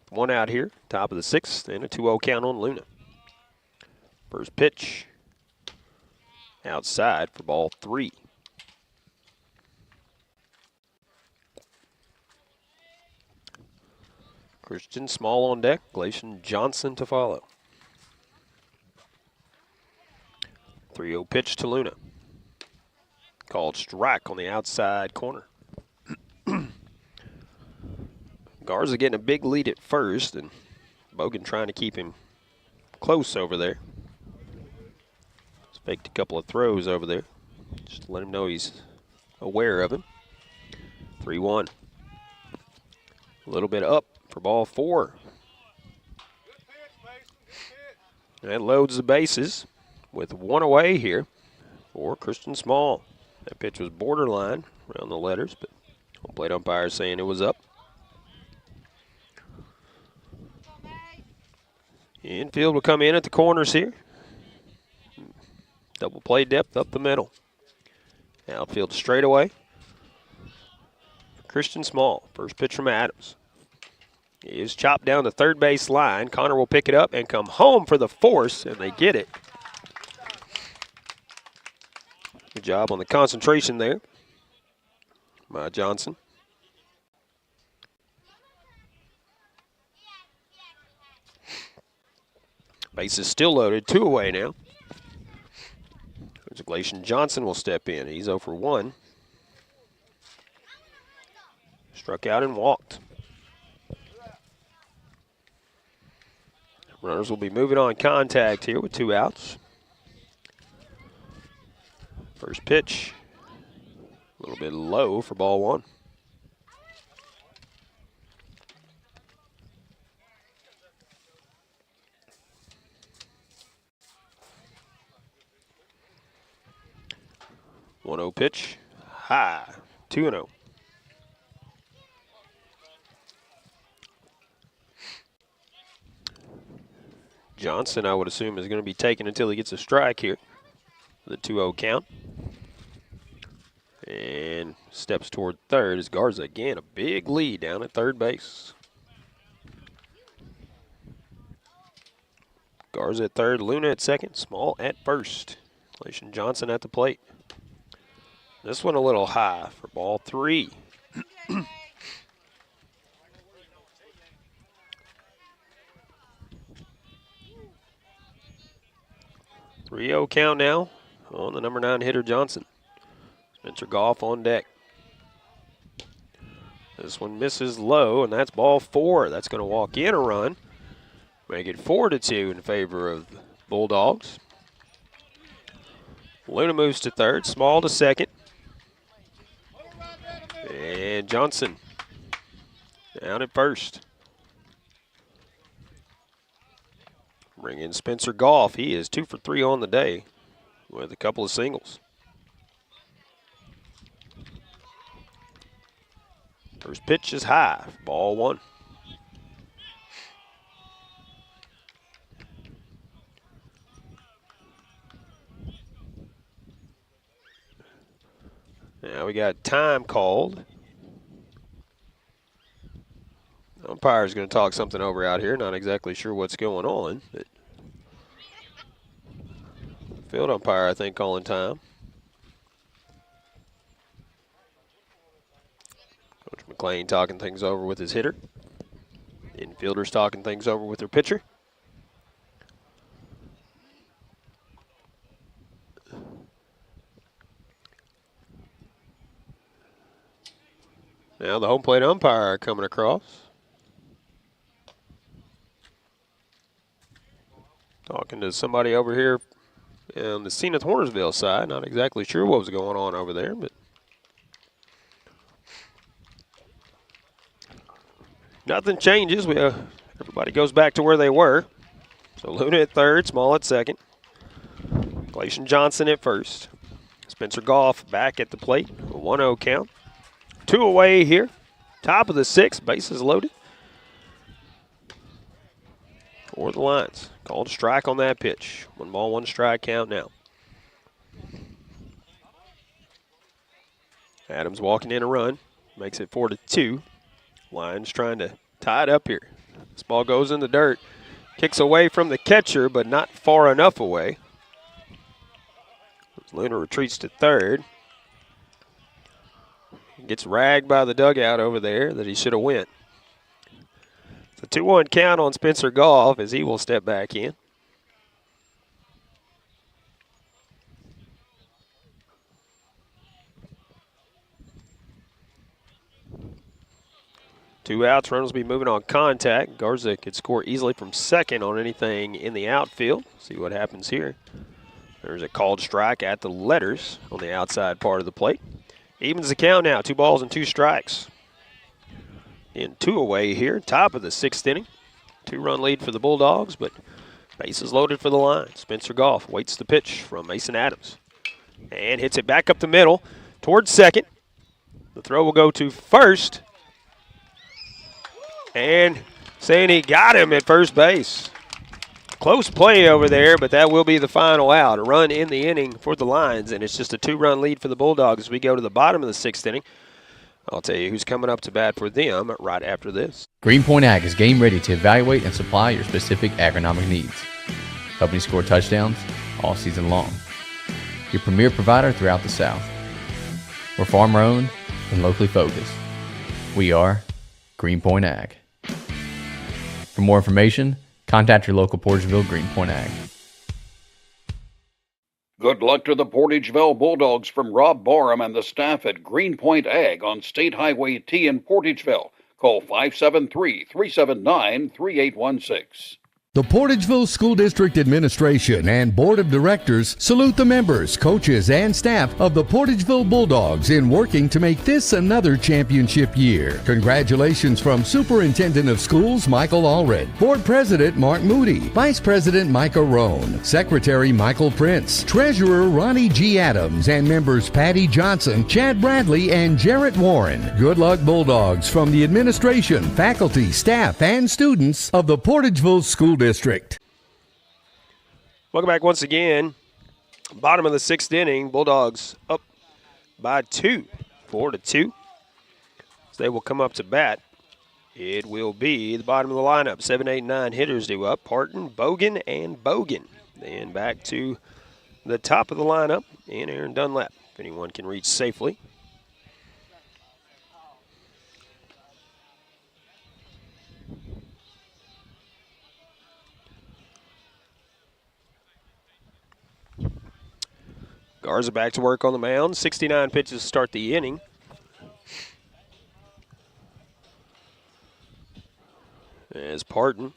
1 out here, top of the 6th, and a 2-0 count on Luna. First pitch, outside for ball 3. Christian Small on deck, Glacian Johnson to follow. 3-0 pitch to Luna. Called strike on the outside corner. Garza getting a big lead at first, and Bogan trying to keep him close over there. Just faked a couple of throws over there. Just to let him know he's aware of him. 3-1. A little bit up for ball 4. That loads the bases with 1 away here for Christian Small. That pitch was borderline around the letters, but home plate umpire saying it was up. Infield will come in at the corners here. Double play depth up the middle. Outfield straightaway. Christian Small, first pitch from Adams. He is chopped down the third base line. Connor will pick it up and come home for the force, and they get it. Good job on the concentration there by Johnson. Base is still loaded, 2 away now. Glacian Johnson will step in. He's 0 for 1. Struck out and walked. Runners will be moving on contact here with 2 outs. First pitch, a little bit low for ball 1. One 0 pitch, high, 2-0. Johnson, I would assume, is going to be taken until he gets a strike here. The 2-0 count. And steps toward third as Garza again a big lead down at third base. Garza at third, Luna at second, Small at first. Clayton Johnson at the plate. This one a little high for ball 3. 3-0 count now on the number 9 hitter Johnson. Spencer Goff on deck. This one misses low, and that's ball 4. That's going to walk in a run. Make it 4-2 in favor of the Bulldogs. Luna moves to third, Small to second. And Johnson down at first. Bring in Spencer Goff. He is 2 for 3 on the day with a couple of singles. First pitch is high, ball 1. Now we got time called. Umpire's going to talk something over out here. Not exactly sure what's going on. But field umpire, I think, calling time. Coach McLean talking things over with his hitter. Infielders talking things over with their pitcher. Now the home plate umpire coming across. Talking to somebody over here on the Senath Hornersville side. Not exactly sure what was going on over there, but nothing changes. Everybody goes back to where they were. So Luna at third, Small at second. Clayton Johnson at first. Spencer Goff back at the plate. A 1-0 count. 2 away here. Top of the 6th, bases loaded. For the Lions. Called a strike on that pitch. 1 ball, 1 strike count now. Adams walking in a run. Makes it 4-2. Lions trying to tie it up here. This ball goes in the dirt. Kicks away from the catcher, but not far enough away. Luna retreats to third. Gets ragged by the dugout over there that he should have went. It's a 2-1 count on Spencer Goff as he will step back in. Two outs, runners will be moving on contact. Garza could score easily from second on anything in the outfield. See what happens here. There's a called strike at the letters on the outside part of the plate. Evens the count now, 2 balls and 2 strikes. In 2 away here, top of the 6th inning. 2-run lead for the Bulldogs, but bases loaded for the Lions. Spencer Goff waits the pitch from Mason Adams and hits it back up the middle towards second. The throw will go to first. And Sandy got him at first base. Close play over there, but that will be the final out. A run in the inning for the Lions, and it's just a 2-run lead for the Bulldogs as we go to the bottom of the 6th inning. I'll tell you who's coming up to bat for them right after this. Greenpoint Ag is game ready to evaluate and supply your specific agronomic needs, helping you score touchdowns all season long. Your premier provider throughout the South. We're farmer-owned and locally focused. We are Greenpoint Ag. For more information, contact your local Portageville Greenpoint Ag. Good luck to the Portageville Bulldogs from Rob Barham and the staff at Greenpoint Ag on State Highway T in Portageville. Call 573-379-3816. The Portageville School District Administration and Board of Directors salute the members, coaches, and staff of the Portageville Bulldogs in working to make this another championship year. Congratulations from Superintendent of Schools Michael Allred, Board President Mark Moody, Vice President Micah Roan, Secretary Michael Prince, Treasurer Ronnie G. Adams, and members Patty Johnson, Chad Bradley, and Jarrett Warren. Good luck, Bulldogs, from the administration, faculty, staff, and students of the Portageville School District. Welcome back once again. Bottom of the 6th inning, Bulldogs up by 2, 4-2. So they will come up to bat. It will be the bottom of the lineup. 7, 8, 9 hitters due up. Parton, Bogan, and Bogan. Then back to the top of the lineup and Aaron Dunlap, if anyone can reach safely. Garza back to work on the mound. 69 pitches to start the inning. As Parton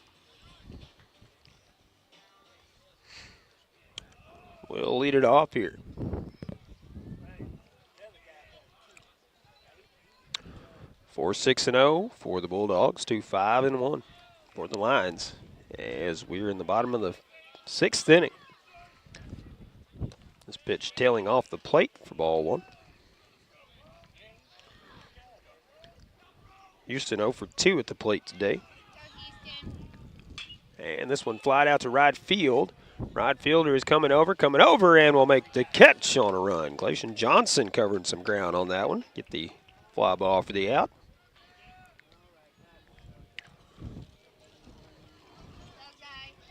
will lead it off here. Four 6-0 for the Bulldogs. 2-5-1 for the Lions. As we're in the bottom of the 6th inning. This pitch tailing off the plate for ball 1. Houston 0 for 2 at the plate today. And this one flied out to right field. Right fielder is coming over, and will make the catch on a run. Glacian Johnson covering some ground on that one. Get the fly ball for the out.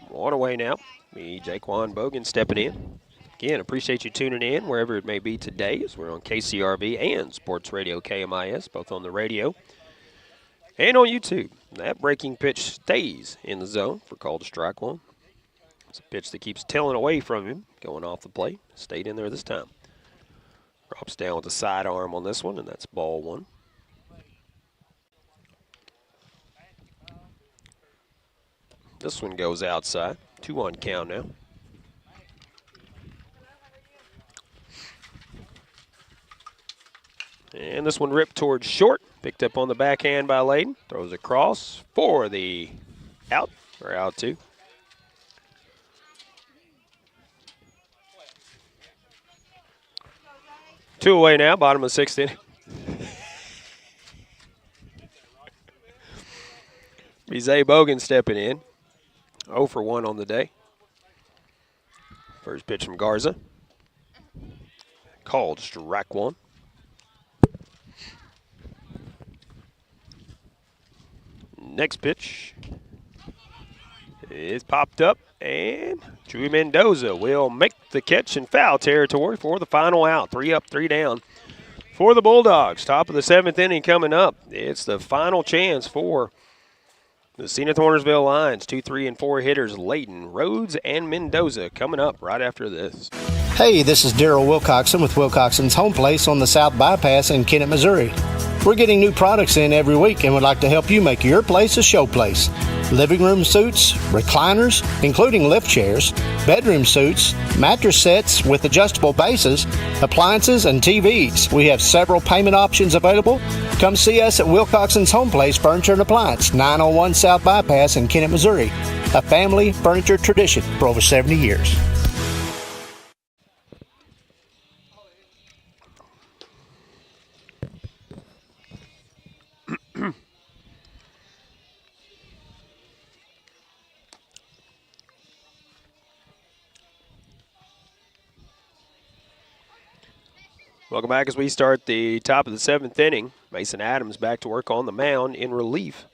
One away now. Me, Jaquan Bogan stepping in. Again, appreciate you tuning in wherever it may be today, as we're on KCRV and Sports Radio KMIS, both on the radio and on YouTube. That breaking pitch stays in the zone for call to strike 1. It's a pitch that keeps tailing away from him, going off the plate. Stayed in there this time. Drops down with the sidearm on this one, and that's ball 1. This one goes outside. 2-1 count now. And this one ripped towards short. Picked up on the backhand by Layden. Throws across for the out, or out 2. Two away now, bottom of the 6th inning. Zay Bogan stepping in. 0 for 1 on the day. First pitch from Garza. Called strike 1. Next pitch is popped up, and Drew Mendoza will make the catch in foul territory for the final out. 3 up, 3 down for the Bulldogs. Top of the 7th inning coming up. It's the final chance for the Senath Hornersville Lions. 2, 3, and 4 hitters, Layden, Rhodes, and Mendoza coming up right after this. Hey, this is Daryl Wilcoxon with Wilcoxon's Home Place on the South Bypass in Kennett, Missouri. We're getting new products in every week and would like to help you make your place a showplace. Living room suites, recliners, including lift chairs, bedroom suites, mattress sets with adjustable bases, appliances, and TVs. We have several payment options available. Come see us at Wilcoxon's Home Place Furniture and Appliance, 901 South Bypass in Kennett, Missouri. A family furniture tradition for over 70 years. Welcome back as we start the top of the 7th inning. Mason Adams back to work on the mound in relief.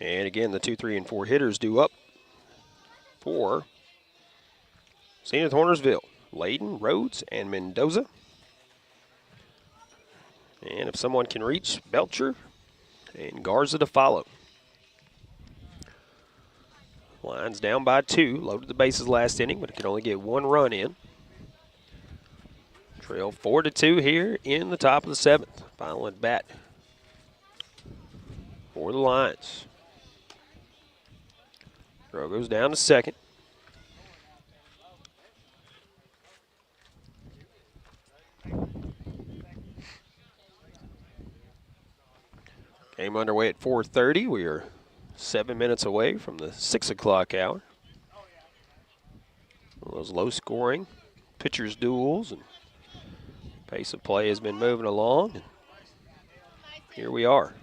And again, the 2, 3, and 4 hitters due up for Senath Hornersville. Layden, Rhodes, and Mendoza. And if someone can reach, Belcher and Garza to follow. Lions down by 2. Loaded the bases last inning, but it can only get 1 run in. Trail 4-2 here in the top of the 7th. Final at bat for the Lions. Throw goes down to second. Game underway at 4:30. We are 7 minutes away from the 6 o'clock hour. One of those low-scoring pitchers' duels, and pace of play has been moving along. And here we are,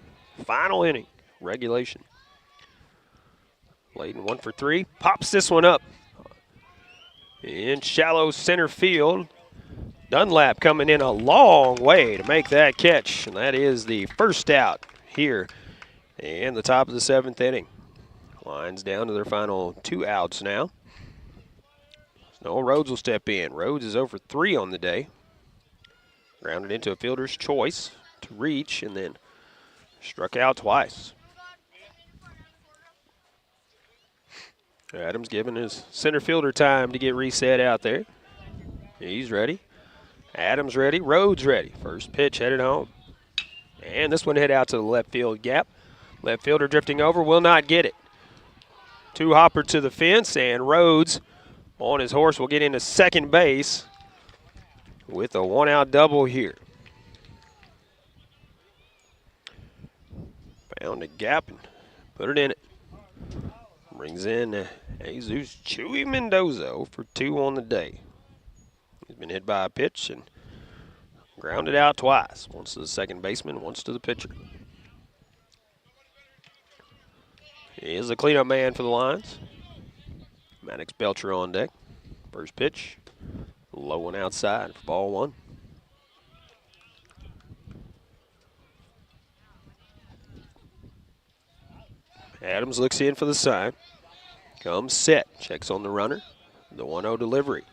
final inning, regulation. Layton 1 for 3, pops this one up in shallow center field. Dunlap coming in a long way to make that catch, and that is the first out here in the top of the 7th inning. Lions down to their final 2 outs now. Noah Rhodes will step in. Rhodes is 0 for 3 on the day. Grounded into a fielder's choice to reach and then struck out twice. Adams giving his center fielder time to get reset out there. He's ready. Adams ready. Rhodes ready. First pitch headed home. And this one hit out to the left field gap. Left fielder drifting over, will not get it. 2-hopper to the fence, and Rhodes on his horse will get into second base with a 1-out double here. Found a gap and put it in it. Brings in Jesus Chewy Mendoza for 2 on the day. He's been hit by a pitch and grounded out twice. Once to the second baseman, once to the pitcher. He is the cleanup man for the Lions. Maddox Belcher on deck. First pitch, low one outside for ball 1. Adams looks in for the sign. Comes set, checks on the runner. The 1-0 delivery.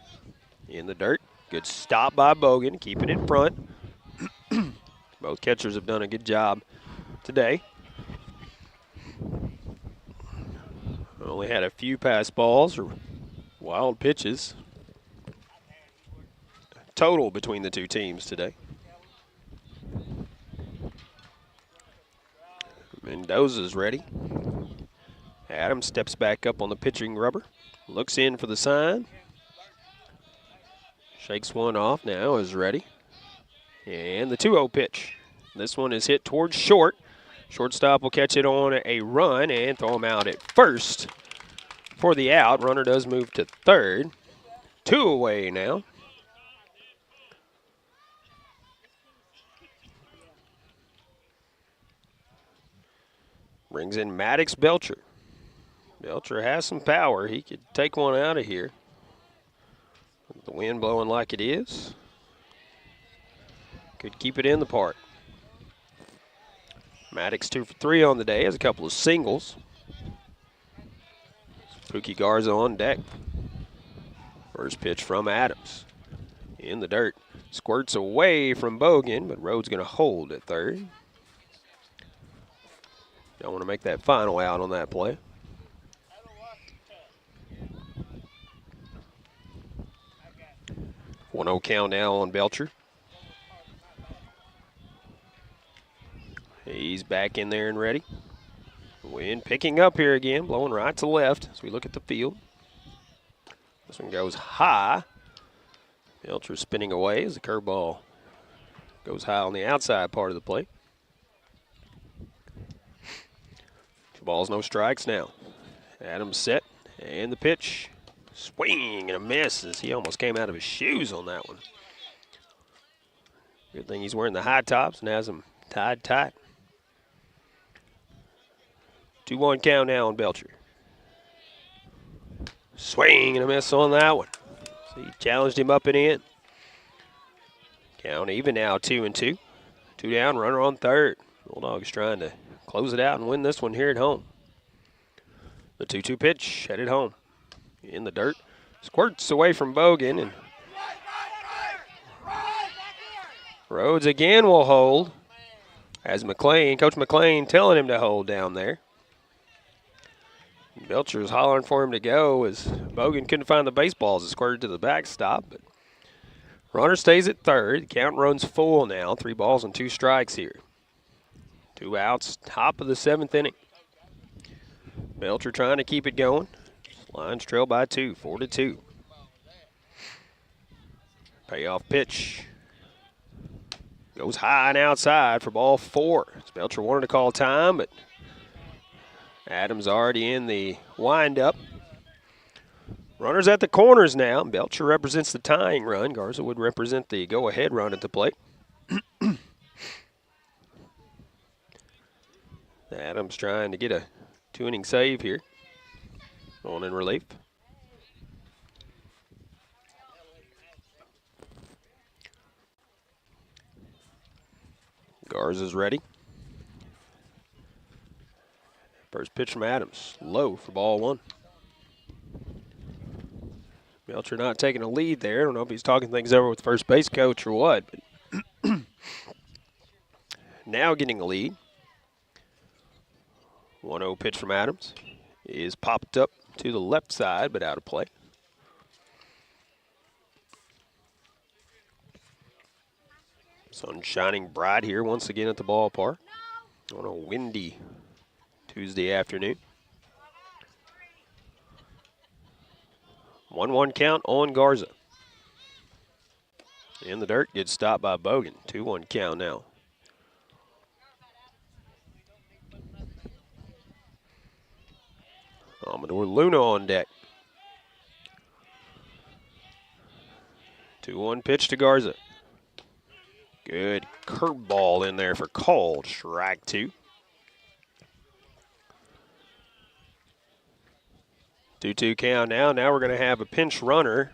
In the dirt. Good stop by Bogan, keeping it in front. Both catchers have done a good job today. Only had a few pass balls or wild pitches total between the two teams today. Mendoza's ready. Adams steps back up on the pitching rubber. Looks in for the sign. Shakes one off now, is ready. And the 2-0 pitch. This one is hit towards short. Shortstop will catch it on a run and throw him out at first for the out. Runner does move to third. 2 away now. Brings in Maddox Belcher. Belcher has some power. He could take one out of here. With the wind blowing like it is, could keep it in the park. Maddox 2 for 3 on the day, has a couple of singles. Pookie Garza on deck. First pitch from Adams. In the dirt. Squirts away from Bogan, but Rhodes going to hold at third. Don't want to make that final out on that play. One 0 count now on Belcher. He's back in there and ready. Wind picking up here again, blowing right to left as we look at the field. This one goes high. Belcher spinning away as the curveball goes high on the outside part of the plate. Balls, no strikes now. Adams set, and the pitch. Swing and a miss as he almost came out of his shoes on that one. Good thing he's wearing the high tops and has them tied tight. 2-1 count now on Belcher. Swing and a miss on that one. So he challenged him up and in. Count even now, 2-2. 2 down, runner on third. Bulldogs trying to close it out and win this one here at home. The 2-2 pitch headed home. In the dirt. Squirts away from Bogan. And Rhodes again will hold. As McLean, Coach McLean telling him to hold down there. Belcher's hollering for him to go as Bogan couldn't find the baseballs. It squirted to the backstop, but runner stays at third. The count runs full now. 3 balls and 2 strikes here. 2 outs, top of the 7th inning. Belcher trying to keep it going. Lions trail by 2, 4-2. Payoff pitch. Goes high and outside for ball 4. Belcher wanted to call time, but Adams already in the windup. Runners at the corners now. Belcher represents the tying run. Garza would represent the go-ahead run at the plate. Adams trying to get a 2-inning save here. On in relief. Garza's ready. First pitch from Adams, low for ball 1. Belcher not taking a lead there. I don't know if he's talking things over with first base coach or what. But now getting a lead. 1-0 pitch from Adams is popped up to the left side, but out of play. Sun shining bright here once again at the ballpark on a windy Tuesday afternoon. 1-1 count on Garza. In the dirt, good stop by Bogan. 2-1 count now. Amador Luna on deck. 2-1 pitch to Garza. Good curveball in there for called. Strike 2. 2-2 count now. Now we're going to have a pinch runner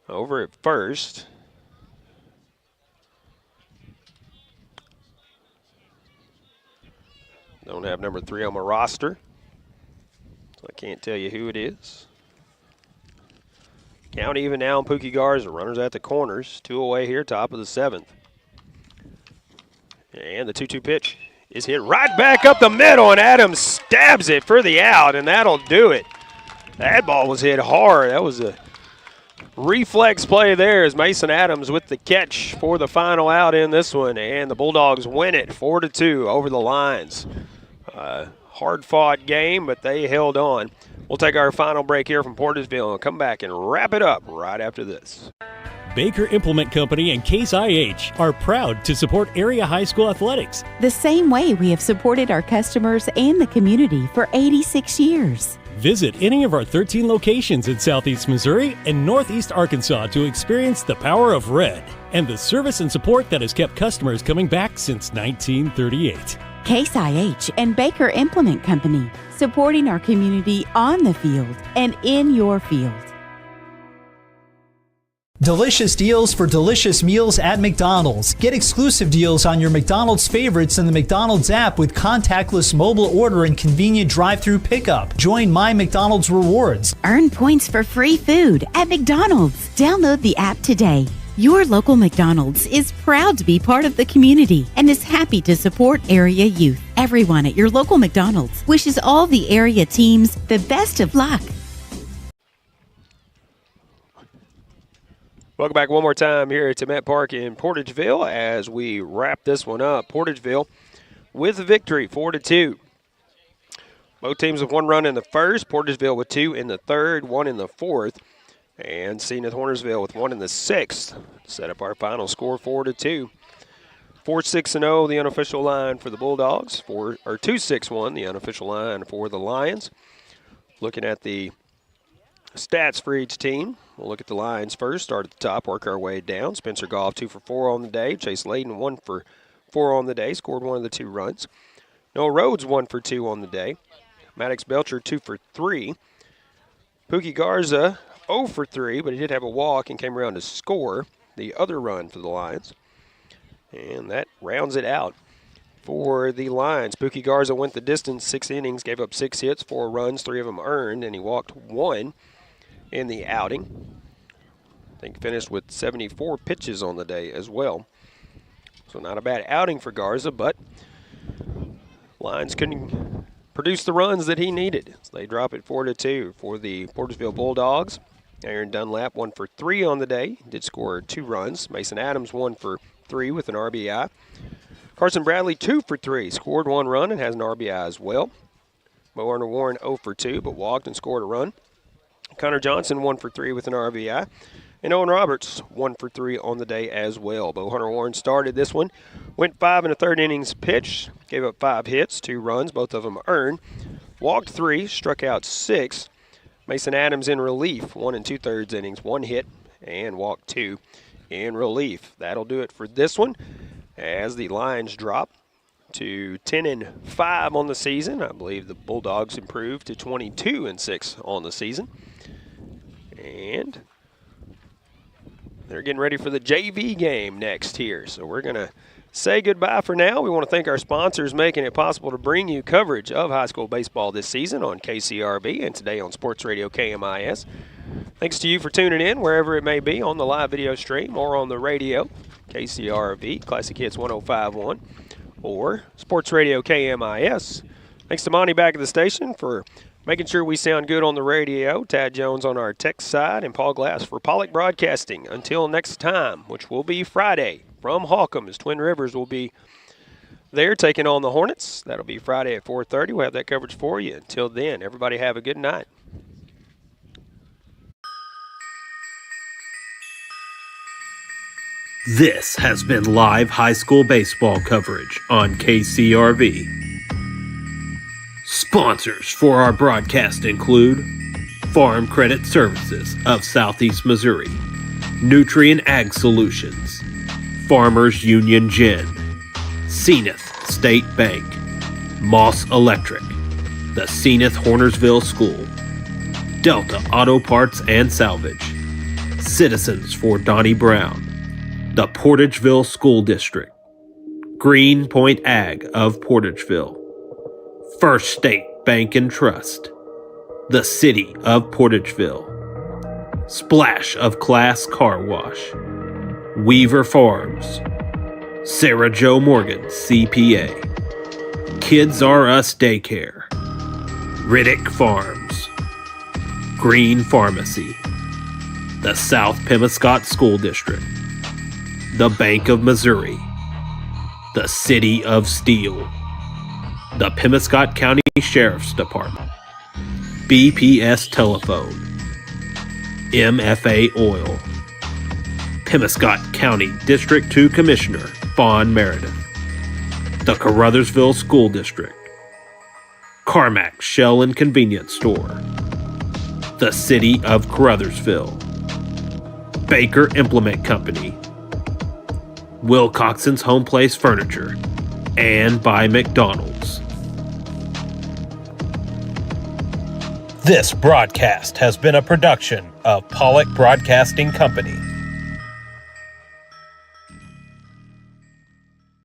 over at first. Don't have number 3 on my roster, so I can't tell you who it is. Count even now on Pookie Garza. Runners at the corners. 2 away here, top of the 7th. And the 2-2 pitch is hit right back up the middle, and Adams stabs it for the out, and that'll do it. That ball was hit hard. That was a reflex play there as Mason Adams with the catch for the final out in this one, and the Bulldogs win it 4-2 over the Lions. Hard-fought game, but they held on. We'll take our final break here from Portageville and come back and wrap it up right after this. Baker Implement Company and Case IH are proud to support area high school athletics. The same way we have supported our customers and the community for 86 years. Visit any of our 13 locations in Southeast Missouri and Northeast Arkansas to experience the power of red and the service and support that has kept customers coming back since 1938. Case IH and Baker Implement Company, supporting our community on the field and in your field. Delicious deals for delicious meals at McDonald's. Get exclusive deals on your McDonald's favorites in the McDonald's app with contactless mobile order and convenient drive-through pickup. Join My McDonald's Rewards. Earn points for free food at McDonald's. Download the app today. Your local McDonald's is proud to be part of the community and is happy to support area youth. Everyone at your local McDonald's wishes all the area teams the best of luck. Welcome back one more time here at Met Park in Portageville as we wrap this one up. Portageville with a victory, 4-2. Both teams with 1 run in the first. Portageville with 2 in the third, 1 in the fourth. And Senath Hornersville with 1 in the sixth. Set up our final score, 4-2. 4-6-0, the unofficial line for the Bulldogs. 2-6-1, the unofficial line for the Lions. Looking at the stats for each team. We'll look at the Lions first. Start at the top, work our way down. Spencer Goff 2 for 4 on the day. Chase Layden 1 for 4 on the day. Scored 1 of the 2 runs. Noah Rhodes 1 for 2 on the day. Maddox Belcher 2 for 3. Pookie Garza 0 for 3, but he did have a walk and came around to score the other run for the Lions. And that rounds it out for the Lions. Pookie Garza went the distance, 6 innings, gave up 6 hits, 4 runs, 3 of them earned, and he walked 1 in the outing. I think finished with 74 pitches on the day as well. So not a bad outing for Garza, but Lions couldn't produce the runs that he needed. So they drop it 4-2 for the Portageville Bulldogs. Aaron Dunlap 1 for 3 on the day, did score 2 runs. Mason Adams 1 for 3 with an RBI. Carson Bradley 2 for 3, scored 1 run and has an RBI as well. Bo Arner Warren 0 for 2, but walked and scored a run. Connor Johnson 1 for 3 with an RBI. And Owen Roberts 1 for 3 on the day as well. Bo Hunter Warren started this one, went 5 1/3 innings pitched, gave up 5 hits, 2 runs, both of them earned. Walked 3, struck out 6. Mason Adams in relief, 1 2/3 innings, 1 hit, and walked 2 in relief. That'll do it for this one as the Lions drop to 10-5 on the season. I believe the Bulldogs improved to 22-6 on the season. And they're getting ready for the JV game next here. So we're going to say goodbye for now. We want to thank our sponsors making it possible to bring you coverage of high school baseball this season on KCRB and today on Sports Radio KMIS. Thanks to you for tuning in wherever it may be on the live video stream or on the radio, KCRV, Classic Hits 105.1, or Sports Radio KMIS. Thanks to Monty back at the station for making sure we sound good on the radio, Tad Jones on our tech side, and Paul Glass for Pollock Broadcasting. Until next time, which will be Friday from Holcomb, as Twin Rivers will be there taking on the Hornets. That'll be Friday at 4:30. We'll have that coverage for you. Until then, everybody have a good night. This has been live high school baseball coverage on KCRV. Sponsors for our broadcast include Farm Credit Services of Southeast Missouri, Nutrient Ag Solutions, Farmers Union Gin, Senath State Bank, Moss Electric, the Senath Hornersville School, Delta Auto Parts and Salvage, Citizens for Donnie Brown, the Portageville School District, Green Point Ag of Portageville, First State Bank and Trust, the City of Portageville, Splash of Class Car Wash, Weaver Farms, Sarah Jo Morgan CPA, Kids R Us Daycare, Riddick Farms, Green Pharmacy, the South Pemiscot School District, the Bank of Missouri, the City of Steel, the Pemiscot County Sheriff's Department, BPS Telephone, MFA Oil, Pemiscot County District 2 Commissioner Vaughn Meredith, the Caruthersville School District, Carmack Shell and Convenience Store, the City of Caruthersville, Baker Implement Company, Wilcoxon's Home Place Furniture, and by McDonald's. This broadcast has been a production of Pollock Broadcasting Company.